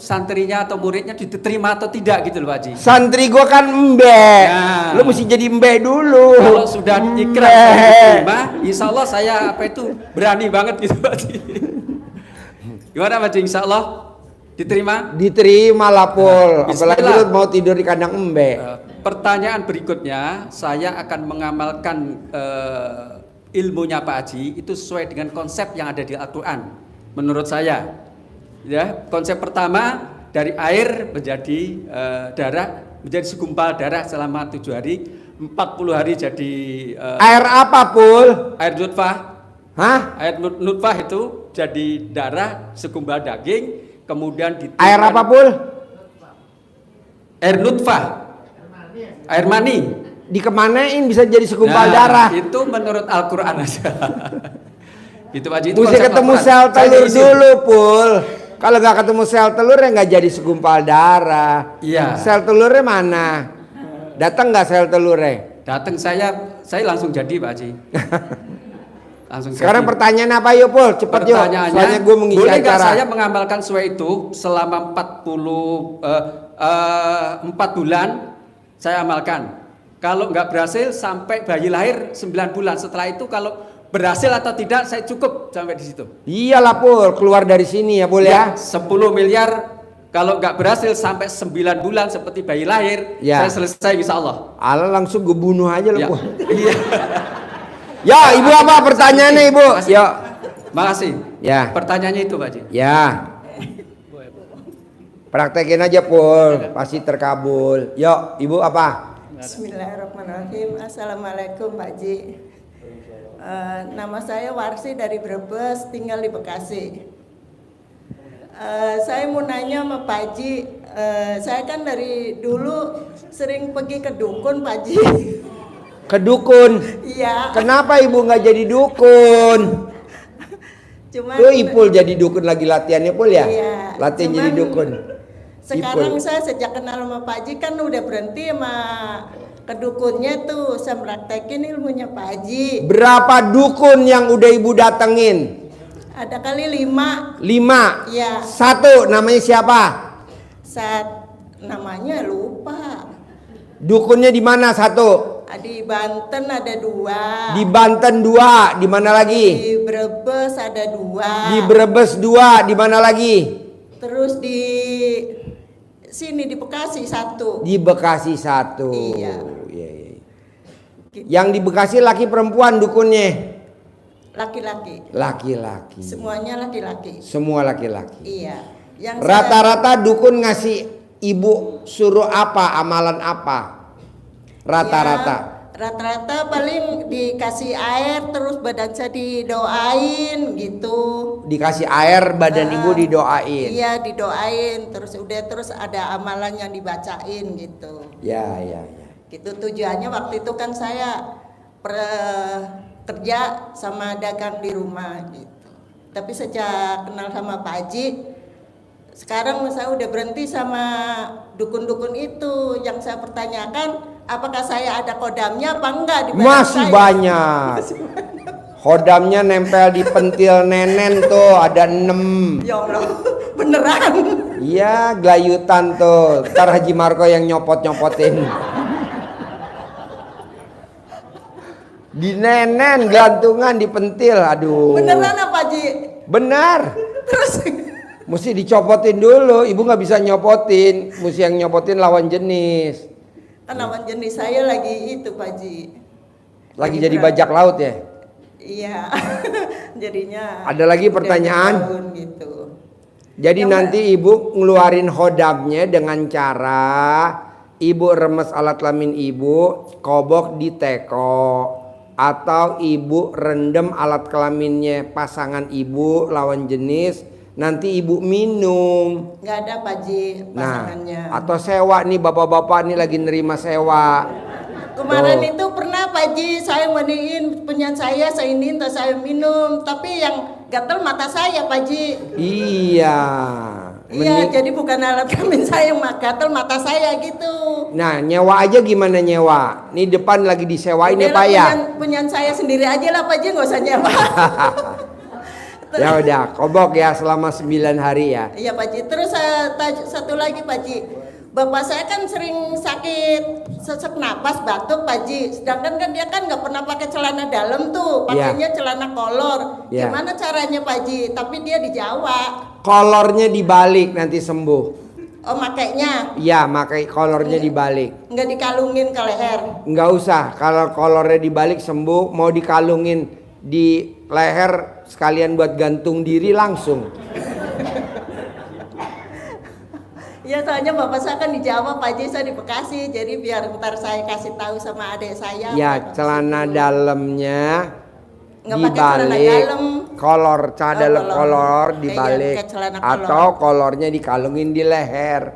santrinya atau muridnya diterima atau tidak gitu loh Pak Haji. Santri gua kan embe. Nah. Lo mesti jadi embe dulu. Kalau sudah ikrar saya diterima, insya Allah saya berani banget gitu Pak Haji. Gimana Pak Haji, insya Allah diterima? Diterima lah, Pul. Nah, Apalagi bismillah. lo mau tidur di kandang embe. Pertanyaan berikutnya, saya akan mengamalkan ilmunya Pak Haji itu sesuai dengan konsep yang ada di Al-Quran. Menurut saya, ya konsep pertama dari air menjadi darah, menjadi segumpal darah selama 7 hari, 40 hari jadi Air apa, Pul? air nutfah. Hah? Air nutfah itu jadi darah, segumpal daging, kemudian ditiupkan Air apa, Pul? air nutfah, air mani. Dikemanain bisa jadi segumpal darah? Itu menurut Al-Quran aja. Itu Pak Haji, itu Mesti konsep ketemu Al-Quran. sel Saya telur diizin. dulu, Pul. Kalau nggak ketemu sel telur ya nggak jadi segumpal darah. Iya. Sel telurnya mana? Datang nggak sel telurnya? Datang saya langsung jadi Pak Haji. Langsung Sekarang jadi. pertanyaan apa yuk, Pul? Cepet yuk. Pertanyaannya, Soalnya gue mengisi boleh nggak acara. saya mengamalkan sesuai itu selama 4 bulan saya amalkan. Kalau nggak berhasil sampai bayi lahir 9 bulan. Setelah itu kalau berhasil atau tidak saya cukup sampai di situ. Iyalah, Pul. Keluar dari sini ya, Pul ya. 10 miliar kalau nggak berhasil sampai 9 bulan seperti bayi lahir, Ya. saya selesai insya Allah. Allah langsung gue bunuh aja lo, Ya. Pul. Iya. Ya, Ibu apa pertanyaannya, Ibu? Makasih. Ya. Makasih. Ya. Pertanyaannya itu Pak Haji. Ya. Praktekin aja, Pul. Pasti terkabul. Yuk, Ibu apa? Bismillahirrahmanirrahim. Assalamualaikum Pak Haji. Nama saya Warsi dari Brebes, tinggal di Bekasi. Saya mau nanya sama Pak Haji, saya kan dari dulu sering pergi ke dukun Pak Haji. Ke dukun. Iya. Kenapa Ibu nggak jadi dukun? Cuman Tuh Ipul jadi dukun lagi latihannya, Pul ya? Iya, Latihan cuman jadi dukun. sekarang Ipul. saya sejak kenal sama Pak Haji kan udah berhenti sama kedukunnya tuh, saya praktekin ilmunya Pak Haji. Berapa dukun yang udah Ibu datengin? Ada kali 5. 5. Iya. 1 namanya siapa? Namanya lupa. Dukunnya di mana 1? Di Banten ada 2. Di Banten 2, di mana lagi? Di Brebes ada 2. Di Brebes 2, di mana lagi? Terus di sini di Bekasi 1. Di Bekasi 1. Iya. Iya. Yang di Bekasi laki perempuan dukunnya? Laki-laki. Laki-laki. Semuanya laki-laki. Semua laki-laki. Iya. Yang Rata-rata dukun ngasih ibu suruh apa, amalan apa? Rata-rata. Rata-rata paling dikasih air terus badan saya didoain gitu. Dikasih air, badan ibu didoain. Iya, didoain terus ada amalan yang dibacain gitu. Ya. Gitu tujuannya waktu itu kan saya kerja sama dagang di rumah gitu. Tapi sejak kenal sama Pak Haji, sekarang saya udah berhenti sama dukun-dukun itu. Yang saya pertanyakan, apakah saya ada kodamnya apa enggak di badan Masih saya? banyak. Kodamnya nempel di pentil nenen tuh ada 6. Ya Allah, beneran. Iya, gelayutan tuh. Ntar Haji Marco yang nyopot-nyopotin. Di nenen, gantungan, di pentil. Aduh. Beneran apa Ji? Benar. Terus Mesti dicopotin dulu. Ibu nggak bisa nyopotin. Mesti yang nyopotin lawan jenis. kan lawan jenis saya lagi itu Pak Ji. Lagi jadi bajak laut ya? Iya. Jadinya Ada lagi pertanyaan? tahun gitu. Jadi nanti ibu ngeluarin hodamnya dengan cara ibu remes alat kelamin ibu, kobok di teko, atau ibu rendam alat kelaminnya pasangan ibu lawan jenis, nanti ibu minum. Nggak ada Pak Ji pasangannya. Nah, atau sewa nih bapak-bapak nih lagi nerima sewa. Kemarin Tuh. itu pernah Pak Ji saya mandiin punya saya iniin terus saya minum, tapi yang gatel mata saya Pak Ji. Iya. Iya, jadi bukan alat kelamin saya yang gatel mata saya gitu. Nah, nyewa aja gimana nyewa? Nih depan lagi disewain ya Pak ya. Punya saya sendiri aja lah Pak Ji, nggak usah nyewa. Ya udah, kobok ya selama 9 hari ya. Iya Pak Ji. Terus satu lagi Pak Ji. Bapak saya kan sering sakit sesak napas, batuk Pak Ji. Sedangkan kan dia kan nggak pernah pakai celana dalam tuh, pakainya celana kolor. Ya. Gimana caranya Pak Ji? Tapi dia di Jawa. Kolornya dibalik nanti sembuh. Oh makainya? Iya, makai kolornya dibalik. Nggak dikalungin ke leher? Nggak usah, kalau kolornya dibalik sembuh. Mau dikalungin di leher sekalian buat gantung diri langsung. Iya soalnya bapak saya kan di Jawa Pak Ji, saya di Bekasi. Jadi biar ntar saya kasih tahu sama adik saya. Ya, celana dalamnya Nggak pakai celana dibalik, dalam. kolor dalam kolor Kayak dibalik, pakai celana kolor. atau kolornya dikalungin di leher.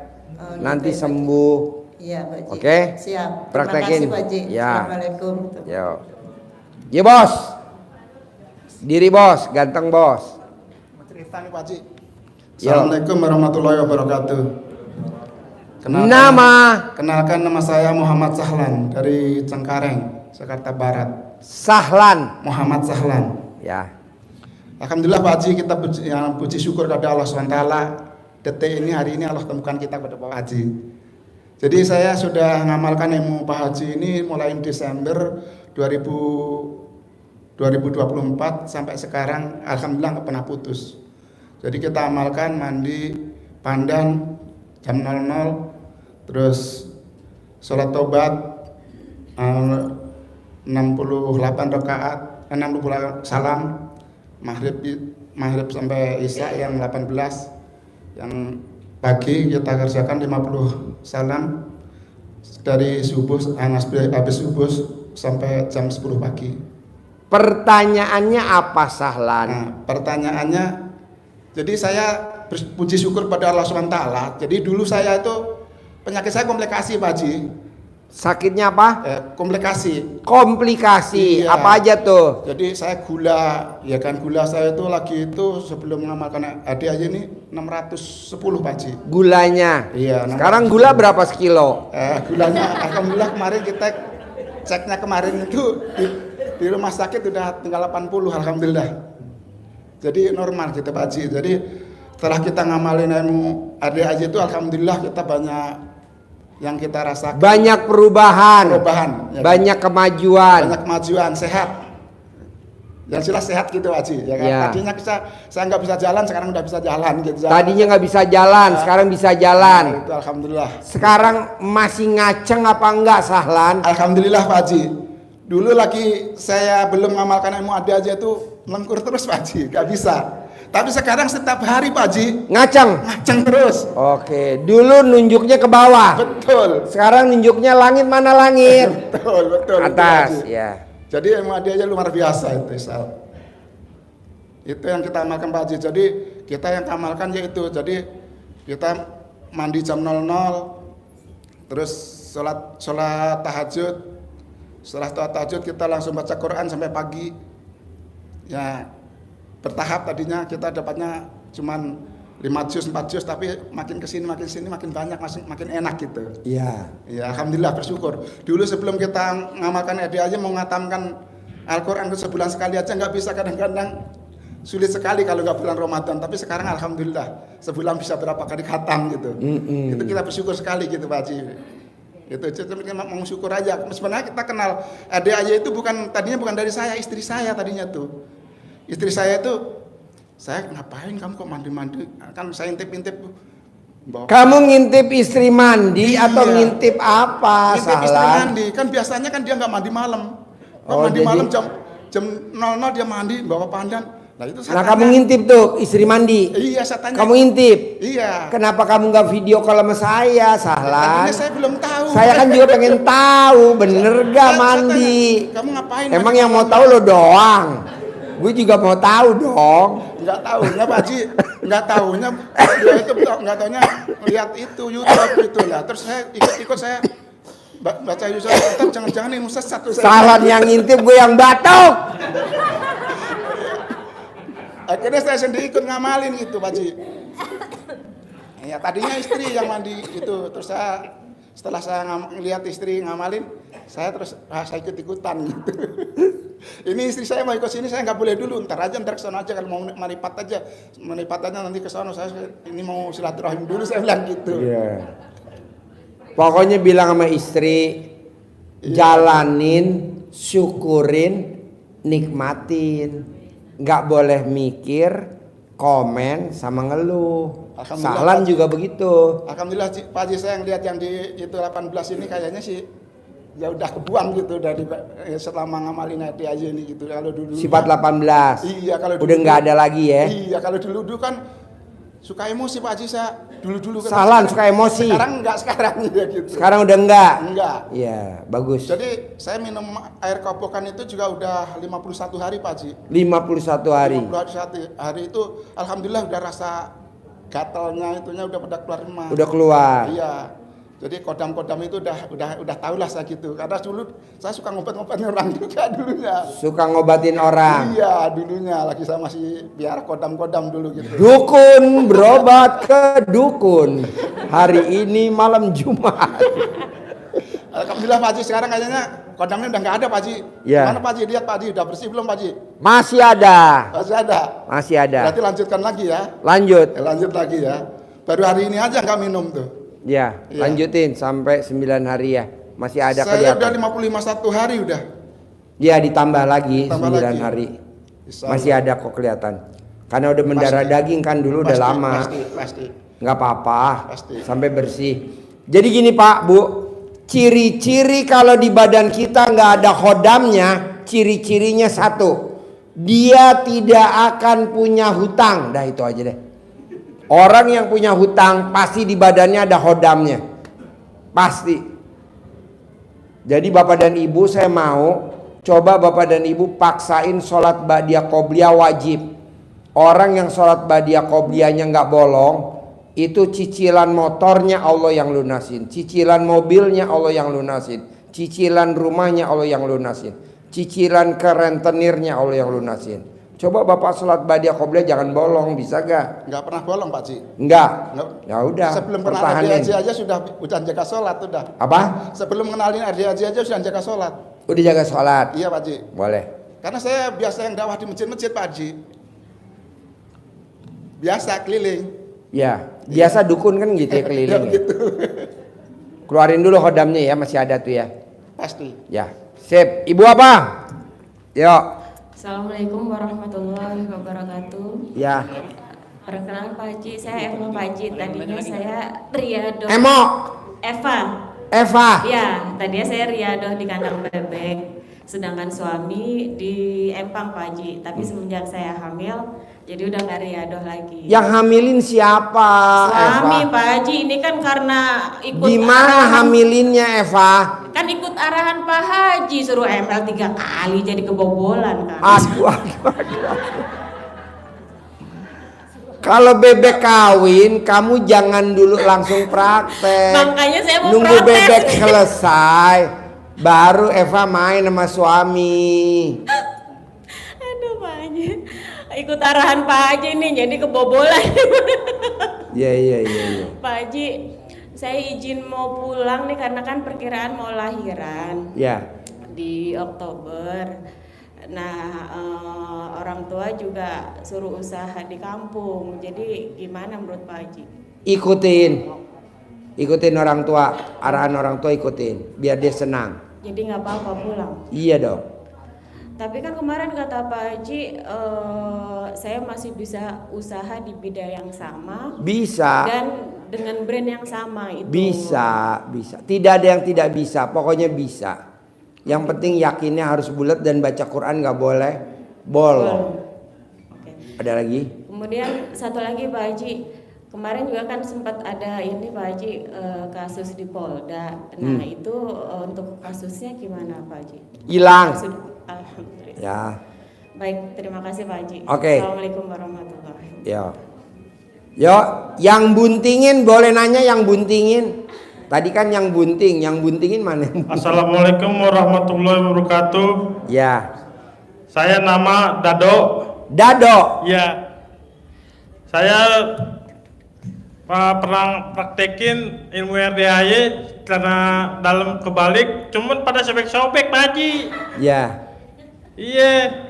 Nanti sembuh. Iya Pak Ji. Oke? Siap. Praktekin. Terima kasih Pak Ji. Ya. Assalamualaikum. Yo. Ya bos. Diri bos, ganteng bos. Cerita nih Pak Ji. Yo. Assalamualaikum warahmatullahi wabarakatuh. Kenalkan nama saya Muhammad Sahlan dari Cengkareng, Jakarta Barat. Sahlan. Muhammad Sahlan. Ya. Alhamdulillah Pak Haji, kita puji syukur kepada Allah SWT. Detik ini, hari ini Allah temukan kita kepada Pak Haji. Jadi saya sudah mengamalkan ilmu Pak Haji ini mulai Desember 2024 sampai sekarang. Alhamdulillah nggak pernah putus. Jadi kita amalkan mandi pandan jam 00, terus sholat tobat 68 rakaat, 60 salam, maghrib sampai isya yang 18, yang pagi kita kerjakan 50 salam dari subuh, habis subuh sampai jam 10 pagi. Pertanyaannya apa Sahlan? Nah, pertanyaannya, jadi saya berpuji syukur pada Allah SWT. Jadi dulu saya itu penyakit saya komplikasi Pak Haji. Sakitnya apa? Komplikasi. Komplikasi. Iya. Apa aja tuh? Jadi saya gula, ya kan gula saya itu lagi itu sebelum mengamalkan adik aja ini 610 Pak Haji. Gulanya. Iya. Sekarang gula berapa sekilo? Gulanya alhamdulillah kemarin kita ceknya kemarin itu di rumah sakit udah tinggal 80 alhamdulillah. Jadi normal gitu Pak Haji. Jadi setelah kita ngamalin ilmu ADAJ itu alhamdulillah kita banyak yang kita rasakan. Banyak perubahan. Ya, banyak kemajuan. Banyak kemajuan, sehat. Yang jelas sehat gitu Pak Haji, ya kan? Ya. Tadinya saya nggak bisa jalan, sekarang udah bisa jalan gitu. Tadinya nggak bisa jalan, sekarang bisa jalan. Nah, itu alhamdulillah. Sekarang masih ngaceng apa enggak Sahlan? Alhamdulillah Pak Haji. Dulu lagi saya belum mengamalkan ilmu ADAJ itu lengkur terus Pak Haji, nggak bisa. Tapi sekarang setiap hari Pak Haji ngaceng terus. Oke, dulu nunjuknya ke bawah. Betul. Sekarang nunjuknya langit mana langit? betul. Atas, Betul, ya. Jadi ilmu ADAJ luar biasa itu, Isal. Itu yang kita amalkan Pak Haji. Jadi kita yang amalkan yaitu, jadi kita mandi jam 00, terus sholat tahajud. Setelah sholat tahajud kita langsung baca Quran sampai pagi. Ya, bertahap tadinya kita dapatnya cuman 5 juz, 4 juz, tapi makin kesini makin banyak, makin enak gitu. Iya. Ya, alhamdulillah bersyukur. Dulu sebelum kita ngamalkan ADAJ mau ngatamkan Al-Quran itu sebulan sekali aja nggak bisa, kadang-kadang sulit sekali kalau nggak bulan Ramadan. Tapi sekarang alhamdulillah sebulan bisa berapa kali khatam gitu. Itu kita bersyukur sekali gitu Pak Haji. Itu kita mau syukur aja. Sebenarnya kita kenal ADAJ itu tadinya bukan dari saya, istri saya tadinya tuh. Istri saya itu, saya ngapain kamu kok mandi-mandi? Kan saya intip-intip. Kamu ngintip istri mandi atau ngintip apa? Ngintip istri Salah. mandi. Kan biasanya kan dia nggak mandi malam. Oh, mandi jadi- malam jam 00 dia mandi bawa pandan. Nah itu saya Nah, tanya. kamu ngintip tuh istri mandi. Iya, saya tanya. Kamu ngintip. Iya. Kenapa kamu nggak video call sama saya, Sahlan? Tadinya saya belum tahu. Saya kan juga pengen tahu, bener gak Saya mandi? tanya, kamu ngapain? Emang mandi yang mau malam? tahu lo doang. Gue juga mau tahu dong. Nggak tahunya Pak Haji, nggak tahunya dia itu nggak tahunya lihat itu YouTube gitu lah. Terus saya ikut saya baca YouTube, jangan-jangan ini sesat tuh saya. Sahlan yang ngintip, gue yang batuk. Akhirnya saya sendiri ikut ngamalin gitu Pak Haji. Ya tadinya istri yang mandi itu, terus setelah saya lihat istri ngamalin, saya ikut-ikutan gitu. Ini istri saya mau ikut sini, saya nggak boleh dulu, ntar ke sana aja, kalau mau melipat aja nanti ke sana, saya ini mau silaturahim dulu, saya bilang gitu. Iya. Pokoknya bilang sama istri, jalanin, syukurin, nikmatin. Nggak boleh mikir, komen, sama ngeluh. Alhamdulillah, Sahlan Pak. juga begitu. Alhamdulillah Pak Haji, saya yang lihat yang di itu 18 ini kayaknya sih ya udah kebuang gitu dari selama ngamalin ADAJ ini gitu. Kalau dulu Sifat 18. Iya, kalau udah nggak ada lagi ya. Iya, kalau dulu kan suka emosi Pak Haji, saya dulu kan. Sahlan suka emosi. Sekarang enggak, sekarang ya gitu. Sekarang udah enggak. Enggak. Iya, bagus. Jadi saya minum air kobokan itu juga udah 51 hari Pak Haji. 51 hari. 51 hari itu alhamdulillah udah rasa gatalnya itunya udah pada keluar rumah. Udah keluar. Iya. Jadi kodam-kodam itu udah tahulah saya gitu. Karena dulu saya suka ngobat-ngobatin orang juga dulunya. Suka ngobatin orang. Iya, dulunya lagi saya masih biar kodam-kodam dulu gitu. Dukun berobat ke dukun. Hari ini malam Jumat. Alhamdulillah Pak Haji, sekarang kayaknya kodamnya udah nggak ada Pak Haji. Iya. Mana Pak Haji? Lihat Pak Haji, udah bersih belum Pak Haji? Masih ada. Masih ada. Masih ada. Berarti lanjutkan lagi ya. Lanjut. Lanjut lagi ya. Baru hari ini aja nggak minum tuh. Ya, Iya. lanjutin sampai 9 hari ya. Masih ada Saya udah kelihatan. 51 hari udah. Ya, ditambah lagi Tambah 9 lagi. hari. Insya Masih Allah. ada kok kelihatan. Karena udah mendarah Pasti. daging kan dulu udah Pasti, lama. Pasti. Nggak apa-apa. Pasti. Sampai bersih. Jadi gini Pak, Bu. Ciri-ciri kalau di badan kita nggak ada khodamnya, ciri-cirinya satu. Dia tidak akan punya hutang. Dah itu aja deh. Orang yang punya hutang pasti di badannya ada khodamnya. Pasti. Jadi Bapak dan Ibu saya mau coba Bapak dan Ibu paksain sholat ba'diyah qobliyah wajib. Orang yang sholat ba'diyah qobliyahnya nggak bolong, itu cicilan motornya Allah yang lunasin, cicilan mobilnya Allah yang lunasin, cicilan rumahnya Allah yang lunasin, cicilan ke rentenirnya Allah yang lunasin. Coba Bapak sholat ba'diyah qobliyah jangan bolong, bisa gak? Nggak pernah bolong Pak Haji. Enggak. Nggak. Ya udah. Sebelum kenal pertahanin. ADAJ aja sudah jaga sholat udah. Apa? Sebelum kenalin ADAJ aja sudah jaga sholat. Udah jaga sholat. Iya Pak Haji. Boleh. Karena saya biasa yang dakwah di masjid-masjid Pak Haji. Biasa keliling. Ya, biasa dukun kan gitu ya keliling. Ya. Gitu. Keluarin dulu khodamnya ya, masih ada tuh ya. Pasti. Ya, sip. Ibu apa? Yuk. Assalamualaikum warahmatullahi wabarakatuh. Ya. Perkenalkan Pak Haji, saya Eva Pak Haji. Tadinya saya Riyadoh. Emo. Eva. Eva. Ya, tadinya saya Riyadoh di kandang bebek. Sedangkan suami di Empang Pak Haji. Tapi semenjak saya hamil, jadi udah nggak Riyadoh lagi. Yang hamilin siapa? Suami Eva. Pak Haji ini kan karena ikut Gimana hamilinnya Eva? kan ikut arahan Pak Haji suruh ML 3 kali jadi kebobolan kan. Aduh. Kalau bebek kawin, kamu jangan dulu langsung praktek. Makanya saya mau Nunggu protes. bebek selesai, baru Eva main sama suami. Aduh Pak Haji, ikut arahan Pak Haji nih jadi kebobolan. Iya. Pak Haji, saya izin mau pulang nih karena kan perkiraan mau lahiran Ya. di Oktober. Nah, orang tua juga suruh usaha di kampung. Jadi gimana menurut Pak Haji? Ikutin orang tua, arahan orang tua ikutin, biar dia senang. Jadi nggak apa-apa pulang. Iya dong. Tapi kan kemarin kata Pak Haji, saya masih bisa usaha di bidang yang sama. Bisa. Dan dengan brand yang sama itu. Bisa. Tidak ada yang tidak bisa, pokoknya bisa. Yang penting yakinnya harus bulat dan baca Quran nggak boleh bolong. Ada lagi? Kemudian satu lagi Pak Haji, kemarin juga kan sempat ada ini Pak Haji kasus di Polda. Nah itu untuk kasusnya gimana Pak Haji? Hilang. Alhamdulillah. Ya. Baik, terima kasih Pak Haji. Oke. Assalamualaikum warahmatullahi wabarakatuh. Yo, yang buntingin boleh nanya yang buntingin. Tadi kan yang buntingin mana? Assalamualaikum warahmatullahi wabarakatuh. Ya. Saya nama Dado. Dado. Ya. Saya pernah praktekin ilmu RDAY karena dalam kebalik, cuman pada sobek-sobek Pak Haji. Ya. Iya.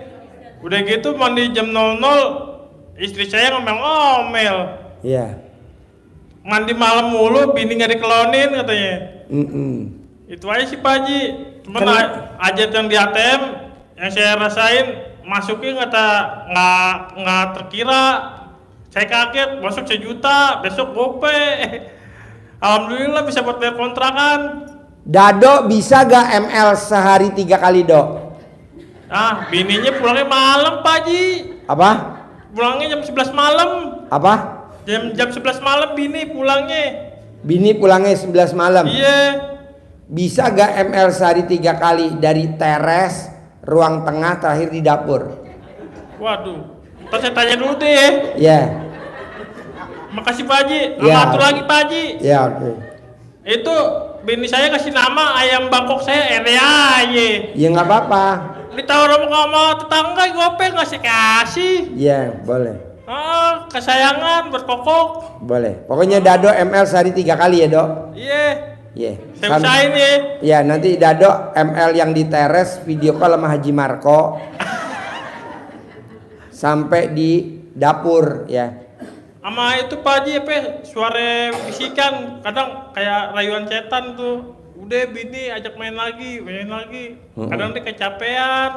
Udah gitu mandi jam 00, istri saya ngomel-ngomel. Ya. Mandi malam mulu, bini nggak dikelonin katanya. Itu aja sih Pak Haji. Cuman ajat yang di ATM yang saya rasain masuknya nggak terkira. Saya kaget masuk 1 juta, besok gope. Alhamdulillah bisa buat bayar kontrakan. Dado bisa gak ML sehari 3 kali dok? Ah, bininya pulangnya malam Pak Haji. Apa? Pulangnya jam 11 malam. Apa? Jam 11 malam bini pulangnya. Bini pulangnya 11 malam. Iya. Bisa gak ML sehari 3 kali dari teres, ruang tengah, terakhir di dapur? Waduh. Ntar saya tanya dulu deh. Ya. Makasih Pak Haji. Ya. Atur lagi Pak Haji. Ya oke. Itu bini saya kasih nama ayam Bangkok saya RDAY. Ya nggak apa-apa. Ditawar sama tetangga gope nggak saya kasih. Ya boleh. Kesayangan berkokok. Boleh. Pokoknya Dado ML sehari 3 kali ya dok. Iya. Iya. Saya usahain ya. Ya nanti Dado ML yang di teres video call sama Haji Marco. Sampai di dapur ya. Sama itu Pak Haji suara bisikan kadang kayak rayuan setan tuh. Udah bini ajak main lagi. Kadang dia kecapean.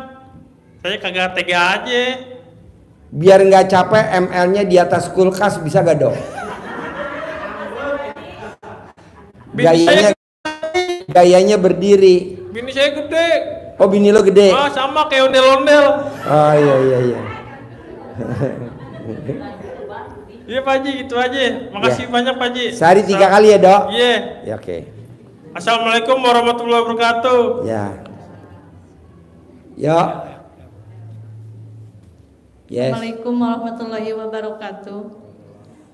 Saya kagak tega aja. Biar nggak capek ML-nya di atas kulkas bisa gak dok? Gayanya berdiri. Bini saya gede. Oh bini lo gede? Sama kayak ondel-ondel. Oh iya. Iya Pak Haji, gitu aja. Makasih banyak Pak Haji. Sehari 3 kali ya dok? Iya. Ya oke. Assalamualaikum warahmatullahi wabarakatuh. Ya. Yo. Yes. Assalamualaikum warahmatullahi wabarakatuh.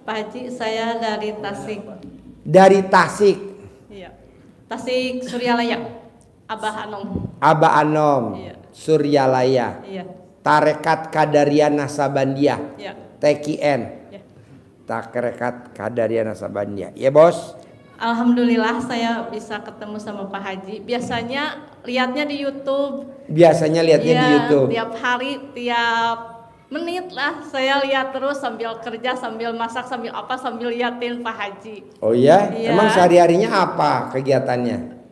Pak Haji, saya dari Tasik. Dari Tasik. Iya. Tasik Suryalaya. Abah Anom. Abah Anom. Iya. Suryalaya. Iya. Tarekat Qadariyah Nasabandiyah. Iya. TKN. Iya. Tarekat Qadariyah Nasabandiyah. Ya bos. Alhamdulillah saya bisa ketemu sama Pak Haji. Biasanya lihatnya di YouTube. Biasanya lihatnya di YouTube. Tiap hari, tiap menit lah. Saya lihat terus sambil kerja, sambil masak, sambil apa, sambil liatin Pak Haji. Oh iya? Iya. Emang sehari-harinya apa kegiatannya?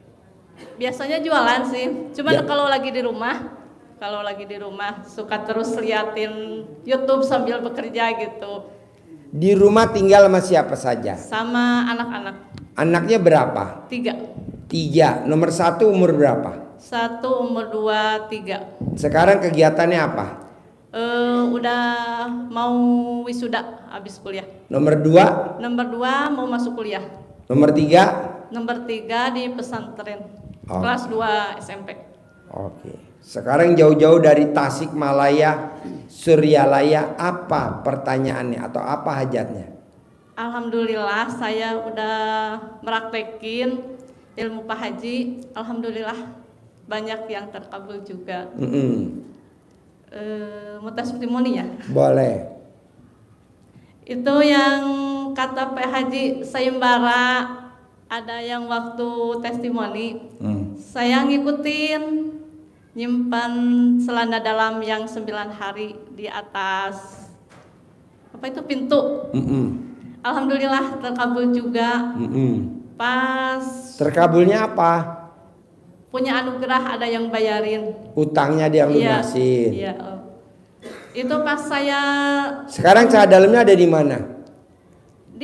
Biasanya jualan sih. Cuman Ya. kalau lagi di rumah suka terus liatin YouTube sambil bekerja gitu. Di rumah tinggal sama siapa saja? Sama anak-anak. Anaknya berapa? 3. Nomor 1 umur berapa? 1 umur 2, 3. Sekarang kegiatannya apa? Udah mau wisuda habis kuliah. Nomor 2? Nomor 2 mau masuk kuliah. Nomor 3? Nomor 3 di pesantren. Oh. Kelas 2 SMP. Oke. Sekarang jauh-jauh dari Tasikmalaya, Suryalaya, apa pertanyaannya atau apa hajatnya? Alhamdulillah saya udah meraktekin ilmu Pak Haji. Alhamdulillah banyak yang terkabul juga. Mau testimoni ya? Boleh. Itu yang kata Pak Haji sayembara, ada yang waktu testimoni saya ngikutin, nyimpan celana dalam yang 9 hari di atas apa itu pintu. Alhamdulillah terkabul juga. Pas Terkabulnya apa? punya anugerah ada yang bayarin. Utangnya dia lunasin. Iya. Itu pas saya Sekarang celana dalamnya ada di mana?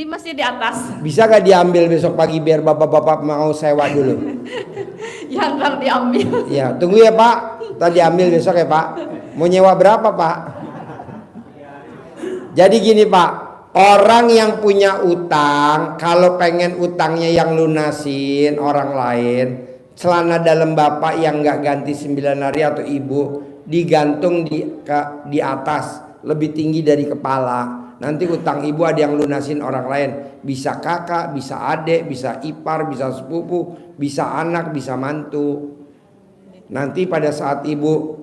masih di atas. Bisa gak diambil besok pagi biar bapak-bapak mau sewa dulu? Yang ntar diambil. Ya, tunggu ya Pak. Tadi ambil besok ya Pak. Mau nyewa berapa Pak? Jadi gini Pak, orang yang punya utang, kalau pengen utangnya yang lunasin orang lain, celana dalam bapak yang nggak ganti 9 hari atau ibu digantung di atas lebih tinggi dari kepala. Nanti utang ibu ada yang lunasin orang lain. Bisa kakak, bisa adik, bisa ipar, bisa sepupu, bisa anak, bisa mantu. Nanti pada saat ibu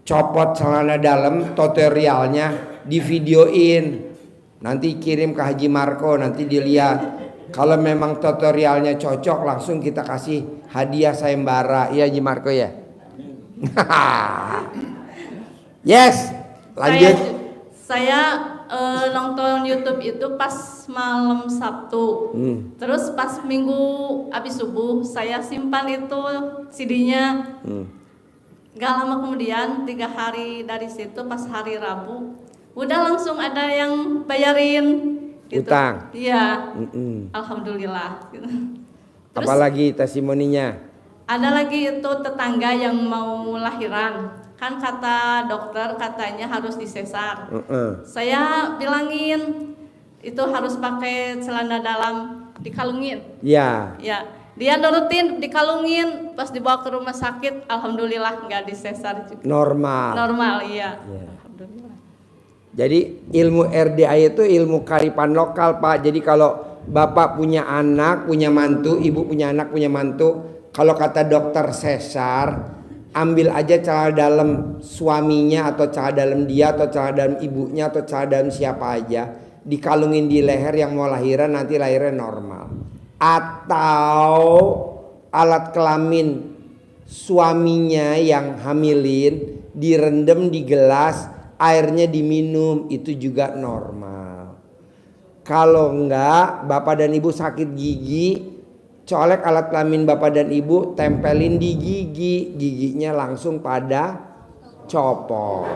copot celana dalam, tutorialnya divideoin. Nanti kirim ke Haji Marco, nanti dilihat. Kalau memang tutorialnya cocok, langsung kita kasih hadiah sayembara. Iya Haji Marco ya? Yes, lanjut. Saya nonton YouTube itu pas malam Sabtu. Terus pas Minggu habis subuh saya simpan itu CD-nya. Gak lama kemudian 3 hari dari situ pas hari Rabu udah langsung ada yang bayarin gitu. Utang. Iya. Alhamdulillah. Terus Apalagi testimoninya? ada lagi itu tetangga yang mau lahiran. Kan kata dokter katanya harus disesar. Saya bilangin itu harus pakai celana dalam dikalungin. Ya. Ya, dia nurutin dikalungin, pas dibawa ke rumah sakit, alhamdulillah nggak disesar juga. Normal. Normal, iya. Ya. Alhamdulillah. Jadi ilmu RDA itu ilmu karipan lokal Pak. Jadi kalau bapak punya anak, punya mantu, ibu punya anak, punya mantu, kalau kata dokter sesar, ambil aja celana dalam suaminya atau celana dalam dia atau celana dalam ibunya atau celana dalam siapa aja, dikalungin di leher yang mau lahiran, nanti lahirnya normal. Atau alat kelamin suaminya yang hamilin direndam di gelas, airnya diminum, itu juga normal. Kalau enggak, bapak dan ibu sakit gigi, colek alat kelamin bapak dan ibu, tempelin di gigi, giginya langsung pada copot.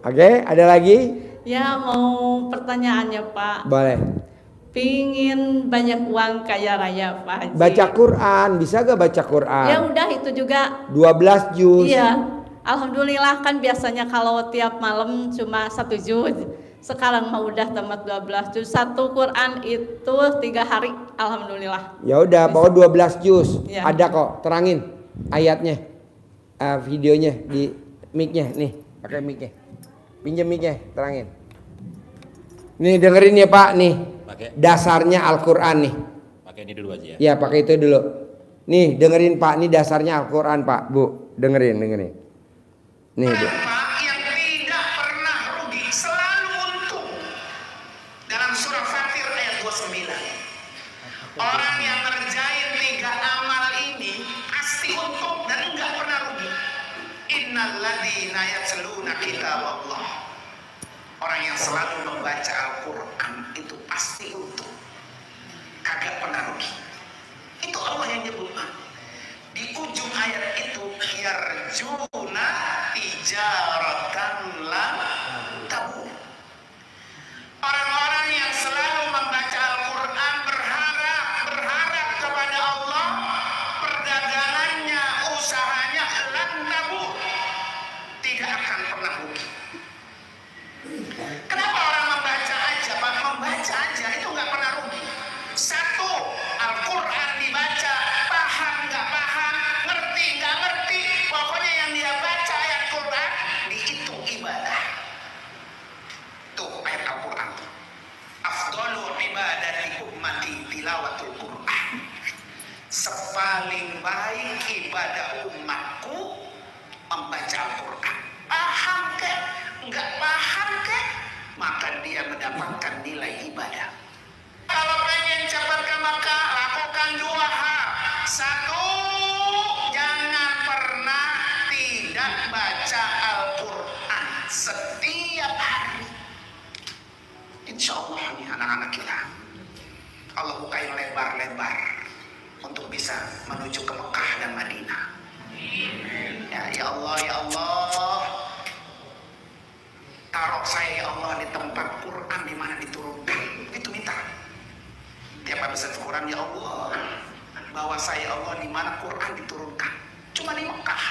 Oke, ada lagi? Ya, mau pertanyaannya Pak. Boleh. Pingin banyak uang kaya raya Pak Haji. Baca Quran, bisa gak baca Quran? Ya udah itu juga. 12 juz. Iya. Alhamdulillah kan biasanya kalau tiap malam cuma 1 juz. Sekarang mah udah tamat 12 juz. 1 Quran itu 3 hari. Alhamdulillah. Ya udah, bawa 12 juz. Ya. Ada kok, terangin ayatnya. Videonya di mic-nya nih, pakai mic-nya. Pinjam mic-nya, terangin. Nih dengerin ya Pak nih. Pakai. Dasarnya Al-Qur'an nih. Pakai ini dulu aja ya. Ya, pakai itu dulu. Nih, dengerin Pak, nih dasarnya Al-Qur'an Pak, Bu. Dengerin. Nih, Bu. Yang tidak pernah rugi, selalu untung. Dalam surah Fatir ayat 29. Orang yang ngerjain 3 amal ini pasti untung alladzina yatluna kitaballah. Orang yang selalu membaca Al-Quran itu pasti untung, kagak pernah rugi. Itu Allah yang nyebut. Di ujung ayat itu, yarjuna tijaratan lan tabur. Orang-orang yang selalu membaca Al-Quran berharap kepada Allah, perdagangannya, usahanya lan tabur, tidak akan pernah rugi. Kenapa orang membaca aja? Pak, membaca aja itu nggak pernah rugi. Satu, Al-Quran dibaca, paham nggak paham, ngerti nggak ngerti, pokoknya yang dia baca ayat Quran dihitung ibadah. Tuh ayat Al-Quran. Afdhalu ibadati ummati tilawatul Quran. Sepaling baik ibadah umatku membaca Al-Quran. Paham ke? Nggak paham ke? Maka dia mendapatkan nilai ibadah. Kalau pengen cepat ke Mekah, lakukan dua hal. Satu, jangan pernah tidak baca Al-Quran setiap hari. Insya Allah nih anak-anak kita, Allah bukain lebar-lebar untuk bisa menuju ke Mekah dan Madinah. Ya Allah, ya Allah, taruh saya ya Allah di tempat Quran di mana diturunkan. Itu minta. Tiap habis Quran, ya Allah, bawa saya ya Allah di mana Quran diturunkan. Cuma di Mekah.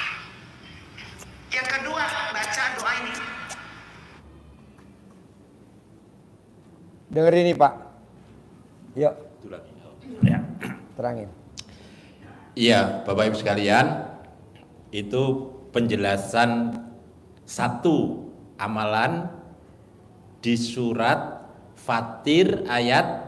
Yang kedua, baca doa ini. Dengerin ini Pak. Yuk. Ya. Terangin. Iya, Bapak Ibu sekalian, itu penjelasan satu amalan di surat Fatir ayat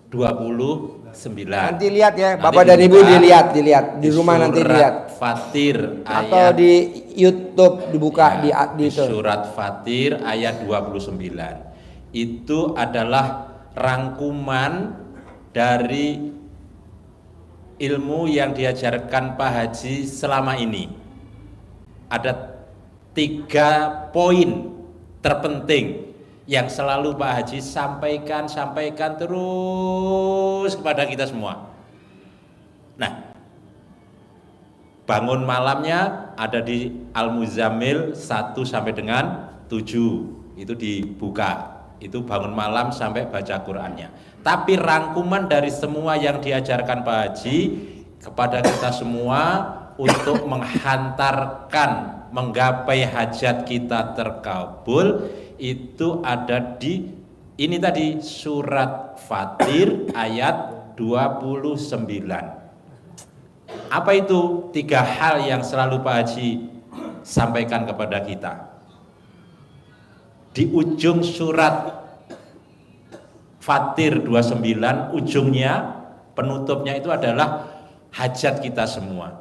29. Nanti lihat ya, Bapak dan Ibu dilihat di rumah nanti lihat. Fatir ayat atau di YouTube dibuka ya, di itu. Surat Fatir ayat 29. Itu adalah rangkuman dari ilmu yang diajarkan Pak Haji selama ini. Ada 3 poin terpenting yang selalu Pak Haji sampaikan terus kepada kita semua. Nah, bangun malamnya ada di Al-Muzammil 1 sampai dengan 7. Itu dibuka. Itu bangun malam sampai baca Qur'annya. Tapi rangkuman dari semua yang diajarkan Pak Haji kepada kita semua untuk menghantarkan, menggapai hajat kita terkabul, itu ada di ini tadi surat Fatir ayat 29. Apa itu 3 hal yang selalu Pak Haji sampaikan kepada kita? Di ujung surat Fatir 29, ujungnya, penutupnya itu adalah hajat kita semua.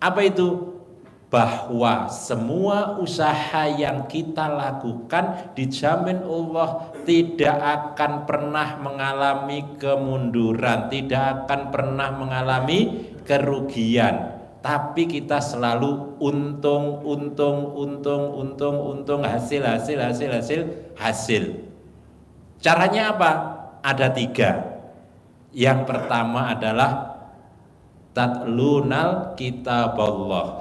Apa itu? Bahwa semua usaha yang kita lakukan dijamin Allah tidak akan pernah mengalami kemunduran, tidak akan pernah mengalami kerugian. Tapi kita selalu untung, hasil. Caranya apa? Ada 3. Yang pertama adalah tatlunal kitaballah.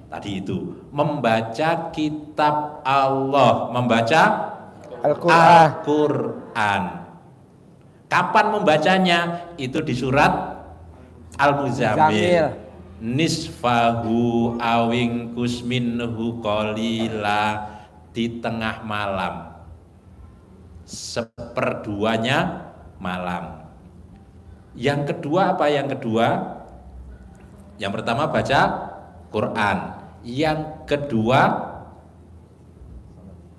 Tadi itu membaca kitab Allah, membaca Al-Quran. Kapan membacanya? Itu di surat Al-Muzammil. Nisfahu awingkus minhu qalila, di tengah malam, 1/2 malam. Yang kedua apa? Yang kedua, yang pertama baca Quran, yang kedua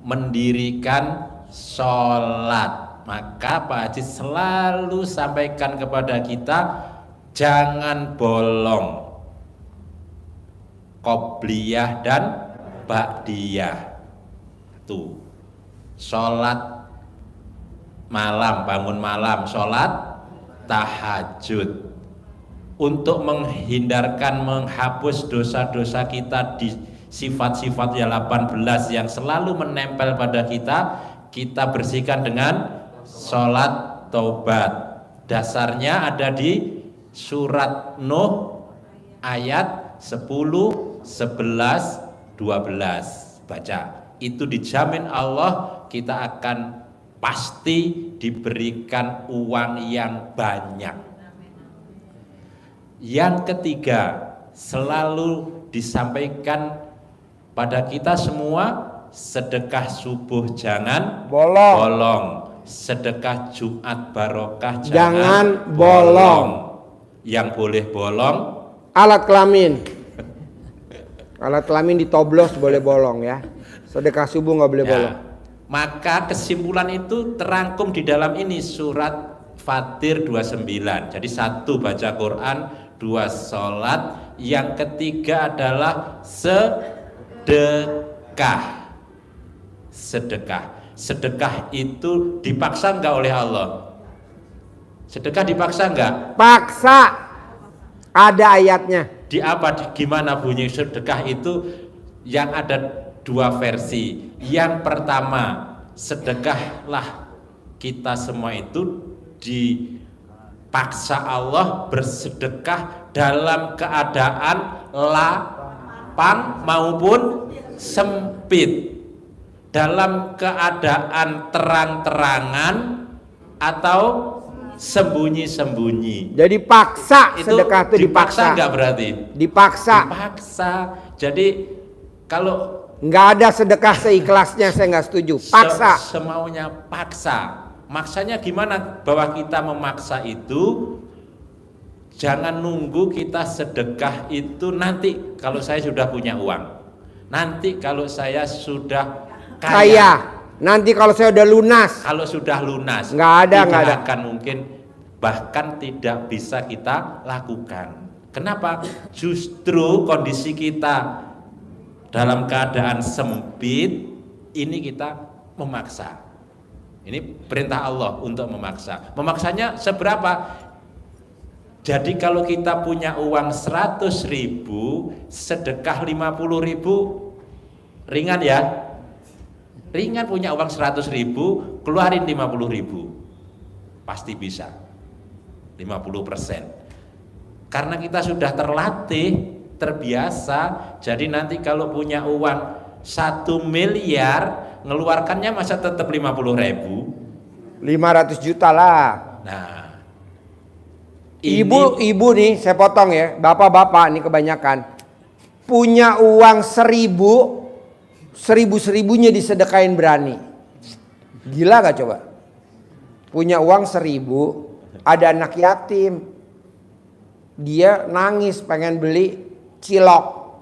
mendirikan sholat. Maka Pak Haji selalu sampaikan kepada kita, jangan bolong qobliyah dan ba'diyah. Tuh, sholat malam, bangun malam, sholat tahajud, untuk menghindarkan, menghapus dosa-dosa kita di sifat-sifatnya 18 yang selalu menempel pada kita bersihkan dengan sholat taubat. Dasarnya ada di surat Nuh ayat 10, 11, 12. Baca. Itu dijamin Allah kita akan pasti diberikan uang yang banyak. Yang ketiga, selalu disampaikan pada kita semua, sedekah subuh jangan bolong. Sedekah Jumat barokah jangan bolong. Yang boleh bolong alat kelamin. Alat kelamin ditoblos boleh bolong ya. Sedekah subuh nggak boleh bolong. Maka kesimpulan itu terangkum di dalam ini surat Fatir 29. Jadi 1 baca Quran, 2 sholat, yang ketiga adalah sedekah. Sedekah itu dipaksa enggak oleh Allah? Sedekah dipaksa enggak? Paksa. Ada ayatnya. Di apa? Gimana bunyi sedekah itu? Yang ada 2 versi. Yang pertama, sedekahlah kita semua itu dipaksa Allah bersedekah dalam keadaan lapang maupun sempit, dalam keadaan terang-terangan atau sembunyi-sembunyi. Jadi paksa, sedekah itu dipaksa. Enggak berarti? Dipaksa. Jadi kalau nggak ada sedekah seikhlasnya, saya nggak setuju. Paksa. Semaunya paksa. Maksanya gimana bahwa kita memaksa itu? Jangan nunggu kita sedekah itu nanti kalau saya sudah punya uang. Nanti kalau saya sudah kaya. Nanti kalau saya udah lunas. Kalau sudah lunas. Nggak ada. Akan mungkin, bahkan tidak bisa kita lakukan. Kenapa? Justru kondisi kita dalam keadaan sempit ini kita memaksa. Ini perintah Allah untuk memaksa. Memaksanya seberapa? Jadi kalau kita punya uang 100.000, sedekah 50.000, ringan ya? Ringan, punya uang 100.000, keluarin 50.000. Pasti bisa. 50%. Karena kita sudah terlatih, terbiasa, jadi nanti kalau punya uang 1 miliar, ngeluarkannya masa tetap 50.000? 500 juta lah. Nah, ibu nih, saya potong ya, bapak-bapak nih kebanyakan punya uang 1.000-nya disedekain berani. Gila gak coba? Punya uang 1.000, ada anak yatim, dia nangis pengen beli cilok,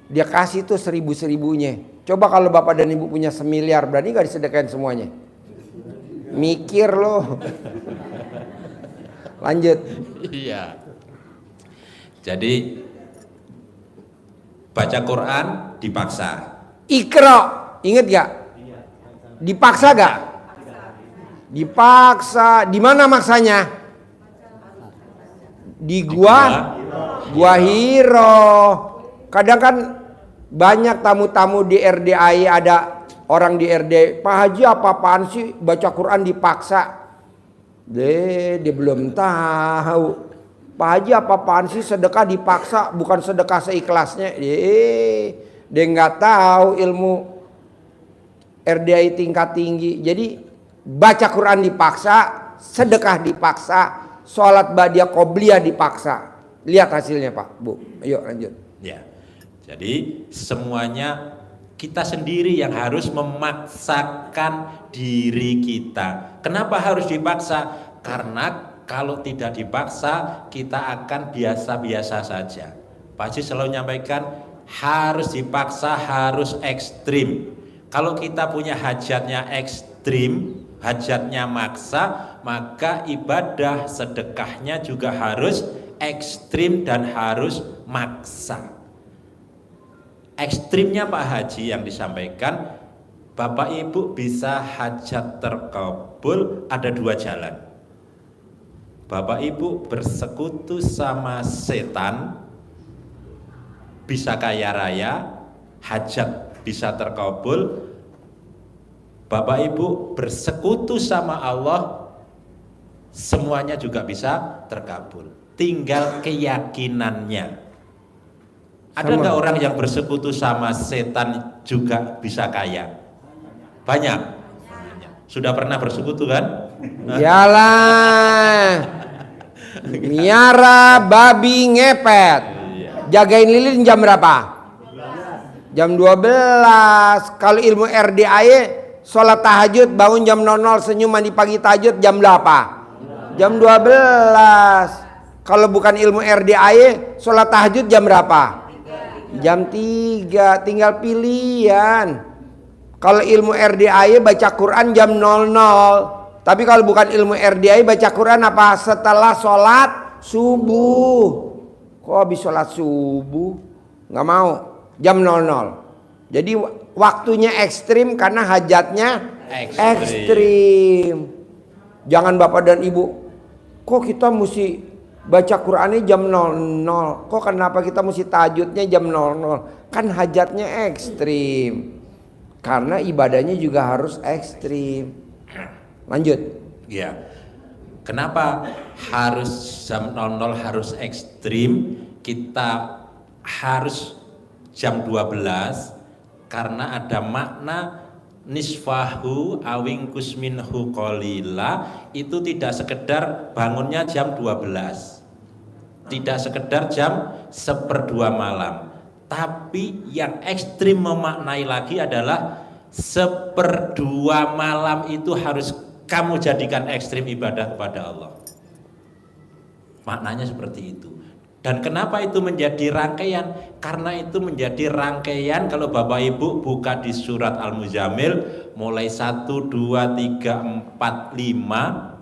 dia kasih tuh 1.000-nya. Coba kalau bapak dan ibu punya 1 miliar, berani gak disedekain semuanya? Mikir loh. Lanjut. Iya. Jadi baca Quran dipaksa. Iqra, inget gak? Dipaksa gak? Dipaksa. Di mana maksanya? Di Gua Hiro. Kadang kan banyak tamu-tamu di RDAI, ada orang di RDAI, Pak Haji apa-apaan sih baca Quran dipaksa? Dia belum tahu. Pak Haji apa-apaan sih sedekah dipaksa, bukan sedekah seikhlasnya. Dia nggak tahu ilmu RDAI tingkat tinggi. Jadi baca Quran dipaksa, sedekah dipaksa, sholat ba'diyah qobliyah dipaksa. Lihat hasilnya Pak, Bu. Ayo lanjut. Ya. Jadi semuanya kita sendiri yang harus memaksakan diri kita. Kenapa harus dipaksa? Karena kalau tidak dipaksa kita akan biasa-biasa saja. Pak Haji selalu nyampaikan harus dipaksa, harus ekstrim. Kalau kita punya hajatnya ekstrim, hajatnya maksa, maka ibadah sedekahnya juga harus ekstrim dan harus maksa. Ekstrimnya Pak Haji yang disampaikan, Bapak Ibu bisa hajat terkabul, ada 2 jalan. Bapak Ibu bersekutu sama setan bisa kaya raya, hajat bisa terkabul. Bapak Ibu bersekutu sama Allah, semuanya juga bisa terkabul. Tinggal keyakinannya. Ada nggak orang yang bersekutu sama setan juga bisa kaya? Banyak. Sudah pernah bersekutu kan? Yalah. Miara babi ngepet. Jagain lilin jam berapa? Jam 12. Kalau ilmu RDAY, sholat tahajud bangun jam 00, senyum mandi pagi tahajud jam berapa? Jam 12. Kalau bukan ilmu RDAY, sholat tahajud jam berapa? Jam 3. Tinggal pilihan. Kalau ilmu RDAY baca Quran jam 00. Tapi kalau bukan ilmu RDAY baca Quran apa? Setelah sholat subuh. Kok habis sholat subuh? Nggak mau. Jam 00. Jadi waktunya ekstrim karena hajatnya ekstrim. Jangan Bapak dan Ibu, kok kita mesti baca Qurannya jam 00? Kok kenapa kita mesti tahajudnya jam 00? Kan hajatnya ekstrim. Karena ibadahnya juga harus ekstrim. Lanjut. Ya. Kenapa harus jam 00 harus ekstrim? Kita harus jam 12 karena ada makna nisfahu awingkus minhu qalila. Itu tidak sekedar bangunnya jam 12, tidak sekedar jam 1/2 malam, tapi yang ekstrim memaknai lagi adalah 1/2 malam itu harus kamu jadikan ekstrim ibadah kepada Allah. Maknanya seperti itu. Dan kenapa itu menjadi rangkaian? Karena itu menjadi rangkaian kalau Bapak Ibu buka di surat Al-Muzammil mulai 1, 2, 3, 4, 5,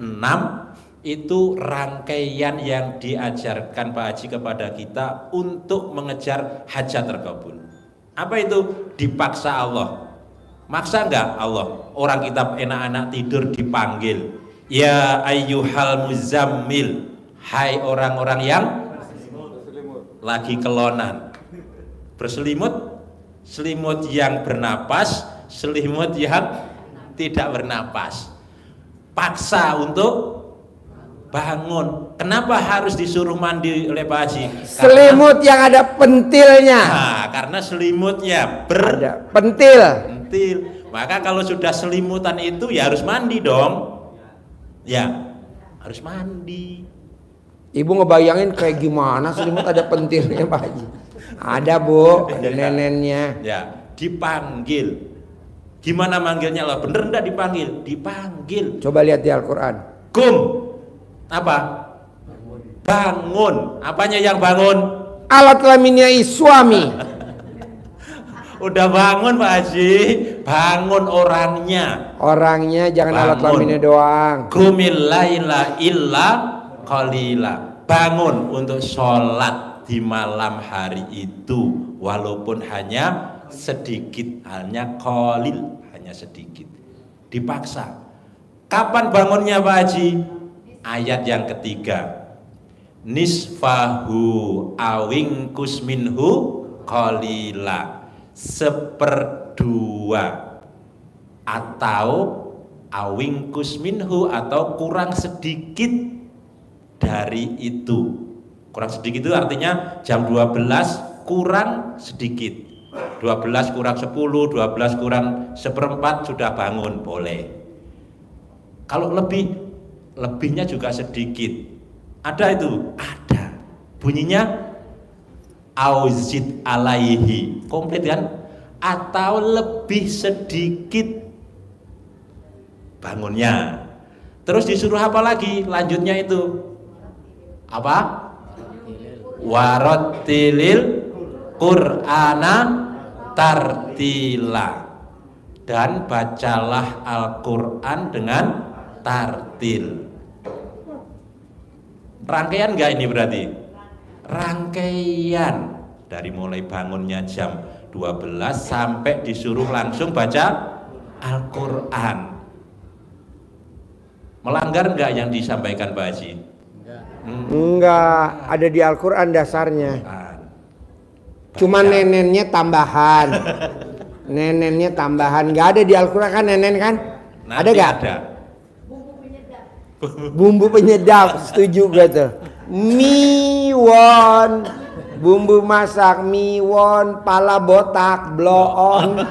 6 itu rangkaian yang diajarkan Pak Haji kepada kita untuk mengejar hajat terkabul. Apa itu? Dipaksa Allah. Maksa enggak Allah? Orang kita enak-enak tidur dipanggil, ya ayyuhal muzammil, hai orang-orang yang lagi kelonan, berselimut, selimut yang bernapas, selimut yang tidak bernapas. Paksa untuk bangun. Kenapa harus disuruh mandi oleh Pak Haji? Selimut yang ada pentilnya. Nah, karena selimutnya ada pentil. Maka kalau sudah selimutan itu ya harus mandi dong. Ya, harus mandi. Ibu ngebayangin kayak gimana selimut ada pentilnya Pak Haji? Ada Bu, ada nenennya. Ya, dipanggil. Gimana manggilnya lah? Bener enggak dipanggil? Dipanggil. Coba lihat di Al-Quran. Kum. Apa? Bangun. Apanya yang bangun? Alat kelaminnya suami. Udah bangun Pak Haji, bangun orangnya. Orangnya jangan bangun. Alat kelaminnya doang. Qumil laila illa qalila. Bangun untuk sholat di malam hari itu, walaupun hanya sedikit, hanya qalil, hanya sedikit. Dipaksa. Kapan bangunnya Pak Haji? Ayat yang ketiga. Nisfahu awingkus minhu qalila. 1/2 atau awingkus minhu atau kurang sedikit dari itu. Kurang sedikit itu artinya jam 12 kurang sedikit. 12 kurang 10, 12 kurang 1/4 sudah bangun, boleh. Kalau lebihnya juga sedikit. Ada itu? Ada. Bunyinya auzid alaihi, komplit kan? Atau lebih sedikit bangunnya. Terus disuruh apa lagi? Lanjutnya itu apa? Warattilil Qur'ana tartila, dan bacalah Al-Quran dengan tartil. Rangkaian enggak ini berarti? Rangkaian dari mulai bangunnya jam 12 sampai disuruh langsung baca Al-Quran. Melanggar enggak yang disampaikan Pak Haji? Enggak, ada di Al-Quran dasarnya. Cuma nenennya tambahan. Nenennya tambahan. Nggak ada di Al-Quran kan nenen kan? Nanti ada nggak? ada. Bumbu penyedap, setuju gue tuh. Miwon, bumbu masak, miwon, pala botak, bloon.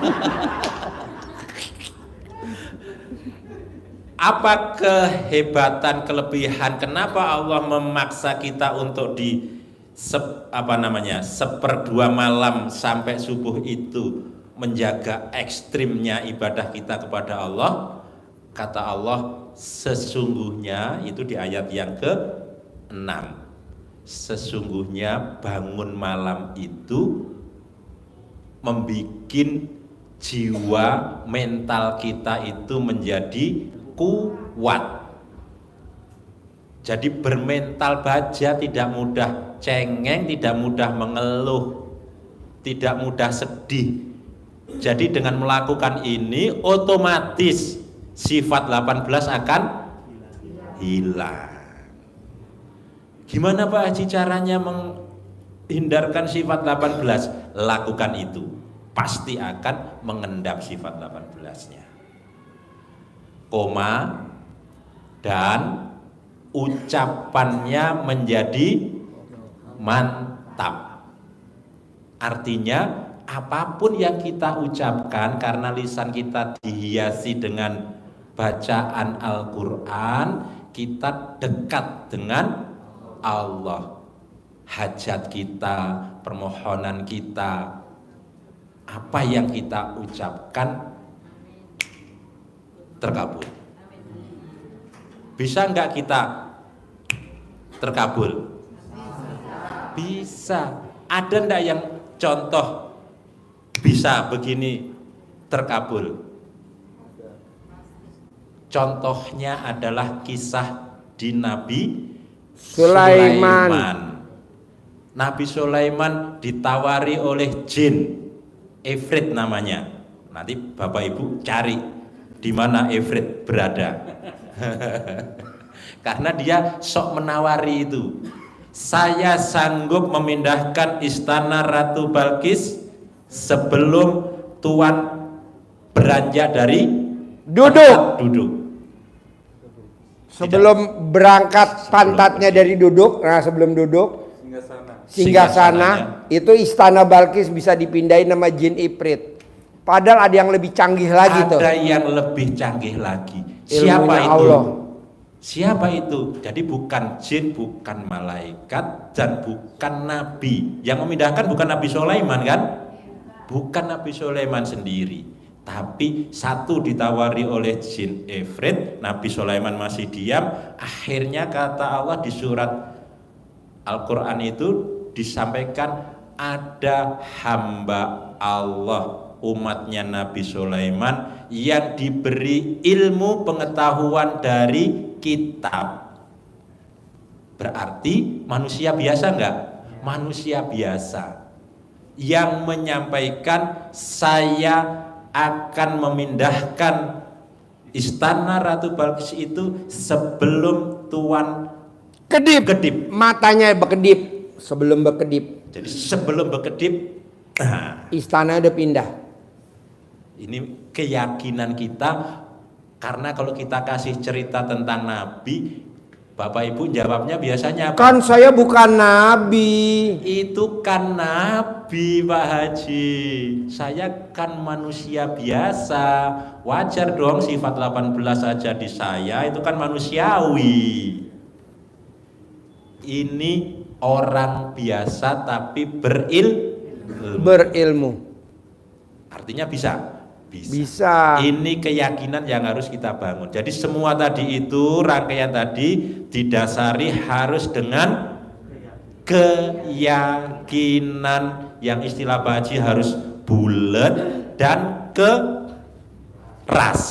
Apa kehebatan, kelebihan? Kenapa Allah memaksa kita untuk di seperdua malam sampai subuh itu menjaga ekstrimnya ibadah kita kepada Allah? Kata Allah, sesungguhnya itu di ayat yang ke-6. Sesungguhnya bangun malam itu membikin jiwa mental kita itu menjadi kuat. Jadi bermental baja, tidak mudah cengeng, tidak mudah mengeluh, tidak mudah sedih. Jadi dengan melakukan ini otomatis sifat 18 akan hilang. Gimana Pak Haji caranya menghindarkan sifat 18? Lakukan itu, pasti akan mengendap sifat 18-nya. Koma dan ucapannya menjadi mantap. Artinya apapun yang kita ucapkan, karena lisan kita dihiasi dengan bacaan Al-Quran, kita dekat dengan Allah. Hajat kita, permohonan kita, apa yang kita ucapkan terkabul. Bisa nggak kita terkabul? Bisa. Ada ndak yang contoh bisa begini terkabul? Contohnya adalah kisah di Nabi Sulaiman. Nabi Sulaiman ditawari oleh jin, Ifrit namanya. Nanti Bapak Ibu cari di mana Ifrit berada. Karena dia sok menawari itu. Saya sanggup memindahkan istana Ratu Balkis sebelum Tuan beranjak dari duduk. Sebelum berangkat pantatnya dari duduk, nah sebelum duduk singgasana itu istana Balkis bisa dipindahin nama jin Ifrit. Padahal ada yang lebih canggih lagi tuh. Ada yang lebih canggih lagi. Ilmunya Siapa itu? Allah. Siapa itu? Jadi bukan jin, bukan malaikat, dan bukan nabi. Yang memindahkan bukan Nabi Sulaiman kan? Bukan Nabi Sulaiman sendiri. Tapi satu ditawari oleh jin Ifrit, Nabi Sulaiman masih diam. Akhirnya kata Allah di surat Al-Quran itu disampaikan, ada hamba Allah, umatnya Nabi Sulaiman, yang diberi ilmu pengetahuan dari kitab. Berarti manusia biasa enggak? Manusia biasa yang menyampaikan, saya akan memindahkan istana Ratu Balkis itu sebelum Tuan kedip. Matanya berkedip sebelum berkedip. Jadi sebelum berkedip, istana udah pindah. Ini keyakinan kita. Karena kalau kita kasih cerita tentang Nabi, Bapak Ibu jawabnya biasanya apa? Kan saya bukan nabi. Itu kan nabi Pak Haji. Saya kan manusia biasa. Wajar dong sifat 18 aja di saya, itu kan manusiawi. Ini orang biasa tapi berilmu. Artinya bisa. Ini keyakinan yang harus kita bangun. Jadi semua tadi itu, rangkaian tadi didasari harus dengan keyakinan, yang istilah Pak Haji harus bulat dan keras.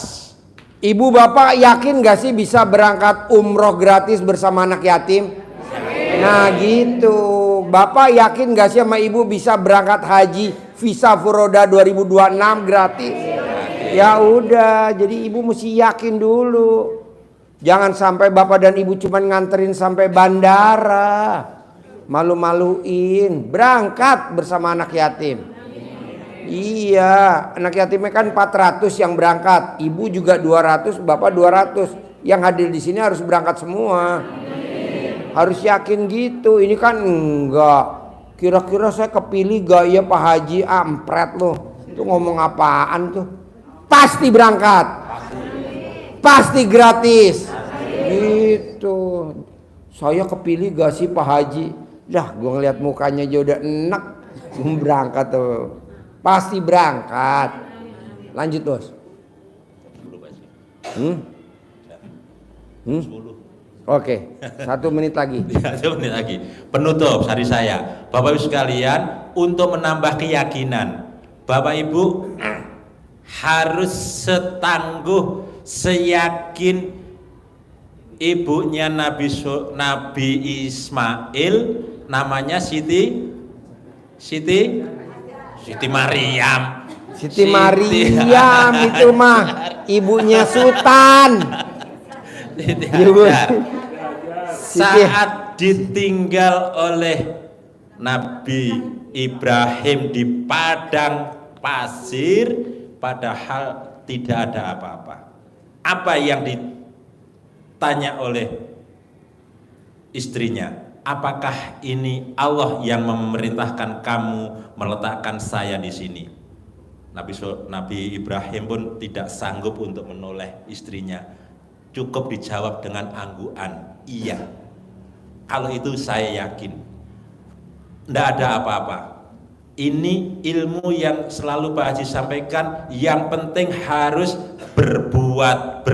Ibu bapak yakin gak sih bisa berangkat umroh gratis bersama anak yatim? Nah gitu. Bapak yakin gak sih sama ibu bisa berangkat haji visa Furoda 2026 gratis? Ya udah, jadi ibu mesti yakin dulu. Jangan sampai bapak dan ibu cuma nganterin sampai bandara. malu-maluin, berangkat bersama anak yatim. Iya, anak yatimnya kan 400 yang berangkat, ibu juga 200, bapak 200. Yang hadir di sini harus berangkat semua. Harus yakin gitu. Ini kan enggak. Kira-kira saya kepilih gak ya Pak Haji? Ampret loh. Itu ngomong apaan tuh? Pasti berangkat. Pasti gratis. Gitu. Saya kepilih gak sih Pak Haji? Dah, gua ngeliat mukanya aja udah enak. Berangkat tuh. Pasti berangkat. Lanjut bos. Oke, 1 menit lagi. 1 menit lagi. Penutup dari saya, Bapak Ibu sekalian, untuk menambah keyakinan, Bapak Ibu harus setangguh, seyakin ibunya Nabi Ismail, namanya Siti Maryam. Siti Maryam itu mah ibunya Sultan. Saat ditinggal oleh Nabi Ibrahim di padang pasir, padahal tidak ada apa-apa. Apa yang ditanya oleh istrinya? Apakah ini Allah yang memerintahkan kamu meletakkan saya di sini? Nabi Ibrahim pun tidak sanggup untuk menoleh istrinya. Cukup dijawab dengan anggukan, iya. Kalau itu saya yakin. Tidak ada apa-apa. Ini ilmu yang selalu Pak Haji sampaikan. Yang penting harus berbuat.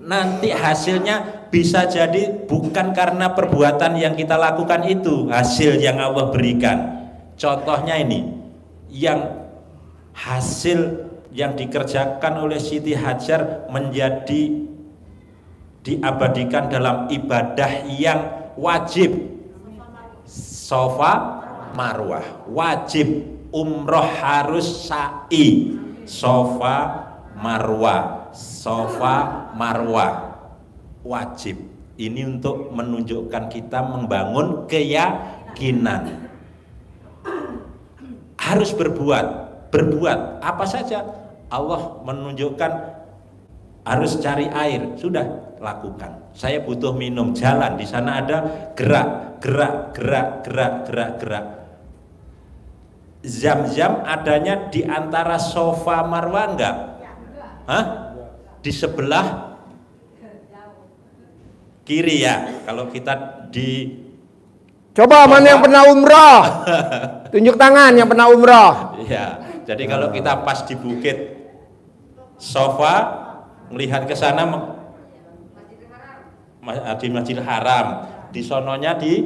Nanti hasilnya bisa jadi bukan karena perbuatan yang kita lakukan itu hasil yang Allah berikan. Contohnya ini, yang hasil yang dikerjakan oleh Siti Hajar menjadi diabadikan dalam ibadah yang wajib, Safa Marwah, wajib umroh harus sa'i, Safa Marwah wajib. Ini untuk menunjukkan kita membangun keyakinan. Harus berbuat apa saja. Allah menunjukkan harus cari air, sudah lakukan. Saya butuh minum, jalan, di sana ada gerak. Zam-zam adanya di antara Safa Marwah enggak? Hah? Di sebelah kiri ya. Kalau kita di coba mana yang pernah umroh? Tunjuk tangan yang pernah umroh. Iya. Jadi kalau kita pas di bukit Safa melihat ke sana di Masjidil Haram, di sononya di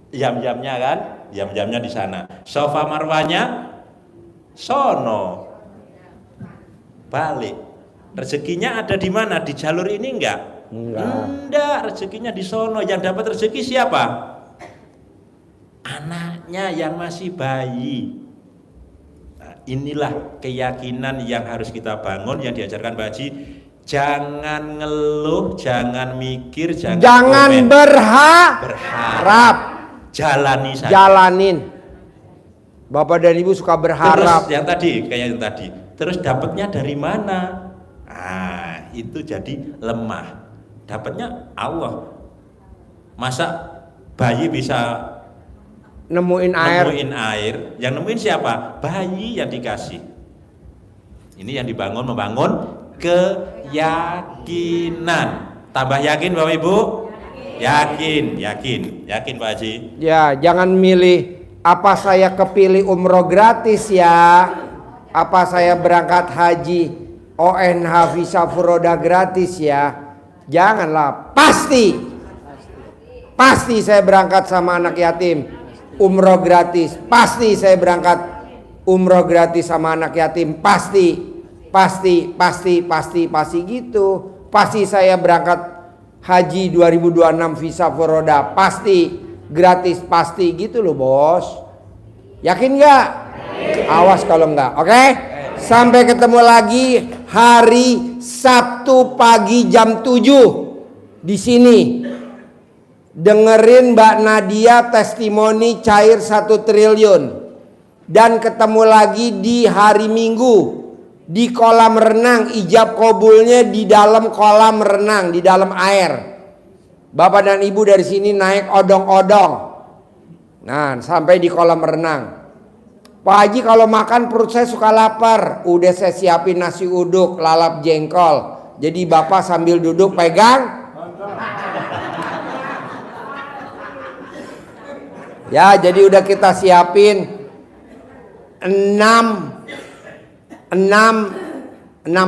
yam-yamnya kan? Yam-yamnya di sana. Safa Marwahnya sono. Balik. Rezekinya ada di mana? Di jalur ini enggak? Enggak, rezekinya di sono. Yang dapat rezeki siapa? Anaknya yang masih bayi. Nah, inilah keyakinan yang harus kita bangun, yang diajarkan Pak Haji. Jangan ngeluh, jangan mikir, jangan berharap. Jalani saja. Jalanin. Bapak dan Ibu suka berharap. Terus yang tadi, kayak yang tadi. Terus dapatnya dari mana? Ah, itu jadi lemah. Dapatnya Allah. Masa bayi bisa nemuin air? Yang nemuin siapa? Bayi yang dikasih. Ini yang membangun keyakinan. Tambah yakin Bapak Ibu? Yakin Pak Haji. Ya, jangan milih apa saya kepilih umroh gratis ya, apa saya berangkat haji ONH visa furoda gratis ya. Janganlah, pasti saya berangkat sama anak yatim umroh gratis, pasti saya berangkat umroh gratis sama anak yatim, pasti gitu. Pasti saya berangkat haji 2026 visa furoda, pasti gratis, pasti gitu loh bos. Yakin nggak? Awas kalau nggak, oke? Sampai ketemu lagi hari Sabtu pagi jam 7. di sini. Dengerin Mbak Nadia testimoni cair 1 triliun. Dan ketemu lagi di hari Minggu di kolam renang, ijab kabulnya di dalam kolam renang, di dalam air. Bapak dan Ibu dari sini naik odong-odong. Nah, sampai di kolam renang. Pak Haji kalau makan perut saya suka lapar. Udah saya siapin nasi uduk, lalap jengkol. Jadi Bapak sambil duduk pegang. Ya, jadi udah kita siapin 6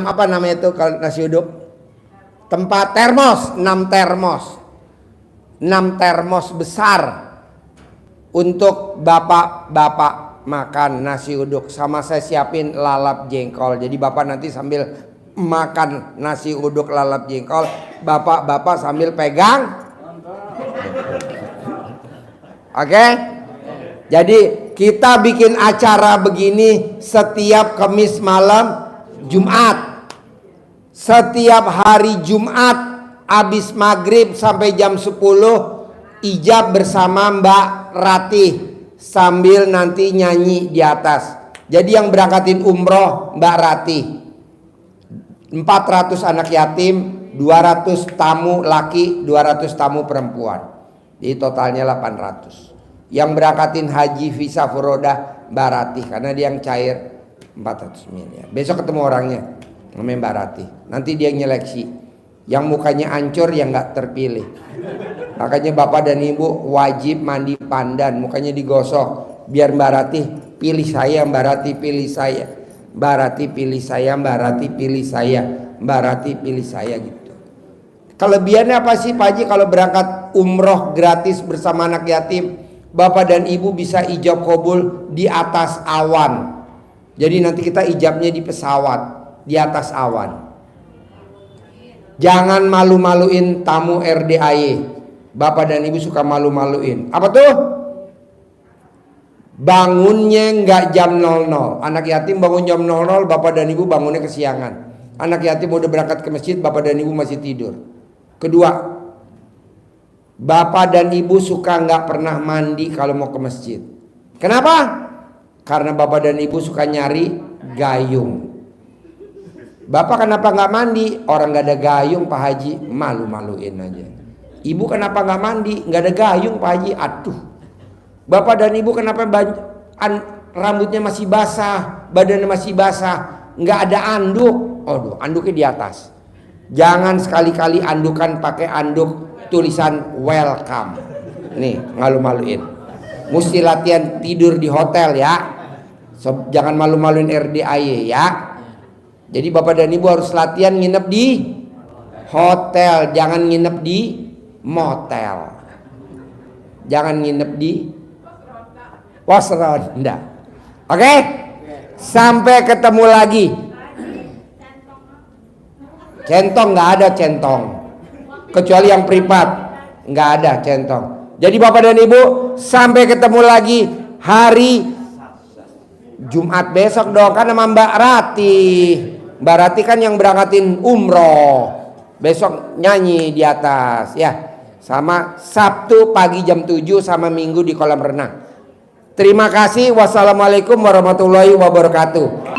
apa namanya itu kalau nasi uduk? Tempat termos, 6 termos. 6 termos besar untuk bapak-bapak makan nasi uduk. Sama saya siapin lalap jengkol. Jadi Bapak nanti sambil makan nasi uduk lalap jengkol, bapak-bapak sambil pegang. Oke? Jadi kita bikin acara begini setiap Kamis malam Jumat. Setiap hari Jumat habis maghrib sampai jam 10 ijab bersama Mbak Ratih sambil nanti nyanyi di atas. Jadi yang berangkatin umroh Mbak Ratih. 400 anak yatim, 200 tamu laki, 200 tamu perempuan. Jadi totalnya 800. Yang berangkatin haji visa furodah Mbak Ratih karena dia yang cair 400 miliar. Besok ketemu orangnya namanya Mbak Ratih. Nanti dia nyeleksi. Yang mukanya hancur yang nggak terpilih. Makanya Bapak dan Ibu wajib mandi pandan, mukanya digosok biar Mbak Ratih pilih saya, Mbak Ratih pilih saya, Mbak Ratih pilih saya, Mbak Ratih pilih saya, Mbak Ratih pilih saya gitu. Kelebihannya apa sih Pak Haji kalau berangkat umroh gratis bersama anak yatim? Bapak dan Ibu bisa ijab kabul di atas awan. Jadi nanti kita ijabnya di pesawat, di atas awan. Jangan malu-maluin tamu RDAY. Bapak dan Ibu suka malu-maluin. Apa tuh? Bangunnya nggak jam 00. Anak yatim bangun jam 00, Bapak dan Ibu bangunnya kesiangan. Anak yatim udah berangkat ke masjid, Bapak dan Ibu masih tidur. Kedua, Bapak dan Ibu suka nggak pernah mandi kalau mau ke masjid. Kenapa? Karena Bapak dan Ibu suka nyari gayung. Bapak kenapa nggak mandi? Orang nggak ada gayung Pak Haji, malu-maluin aja. Ibu kenapa nggak mandi? Nggak ada gayung Pak Haji, aduh. Bapak dan Ibu kenapa rambutnya masih basah, badannya masih basah, nggak ada anduk? Aduh, anduknya di atas. Jangan sekali-kali andukan pakai anduk tulisan welcome. Nih, malu-maluin. Mesti latihan tidur di hotel ya. Jangan malu-maluin RDAY ya. Jadi Bapak dan Ibu harus latihan nginep di hotel, jangan nginep di motel. Jangan nginep di pos ronda. Oke? Sampai ketemu lagi. Centong nggak ada centong. Kecuali yang privat, nggak ada centong. Jadi Bapak dan Ibu sampai ketemu lagi hari Jumat besok dong, kan sama Mbak Ratih. Mbak Ratih kan yang berangkatin umroh. Besok nyanyi di atas ya. Sama Sabtu pagi jam 7 sama Minggu di kolam renang. Terima kasih. Wassalamualaikum warahmatullahi wabarakatuh.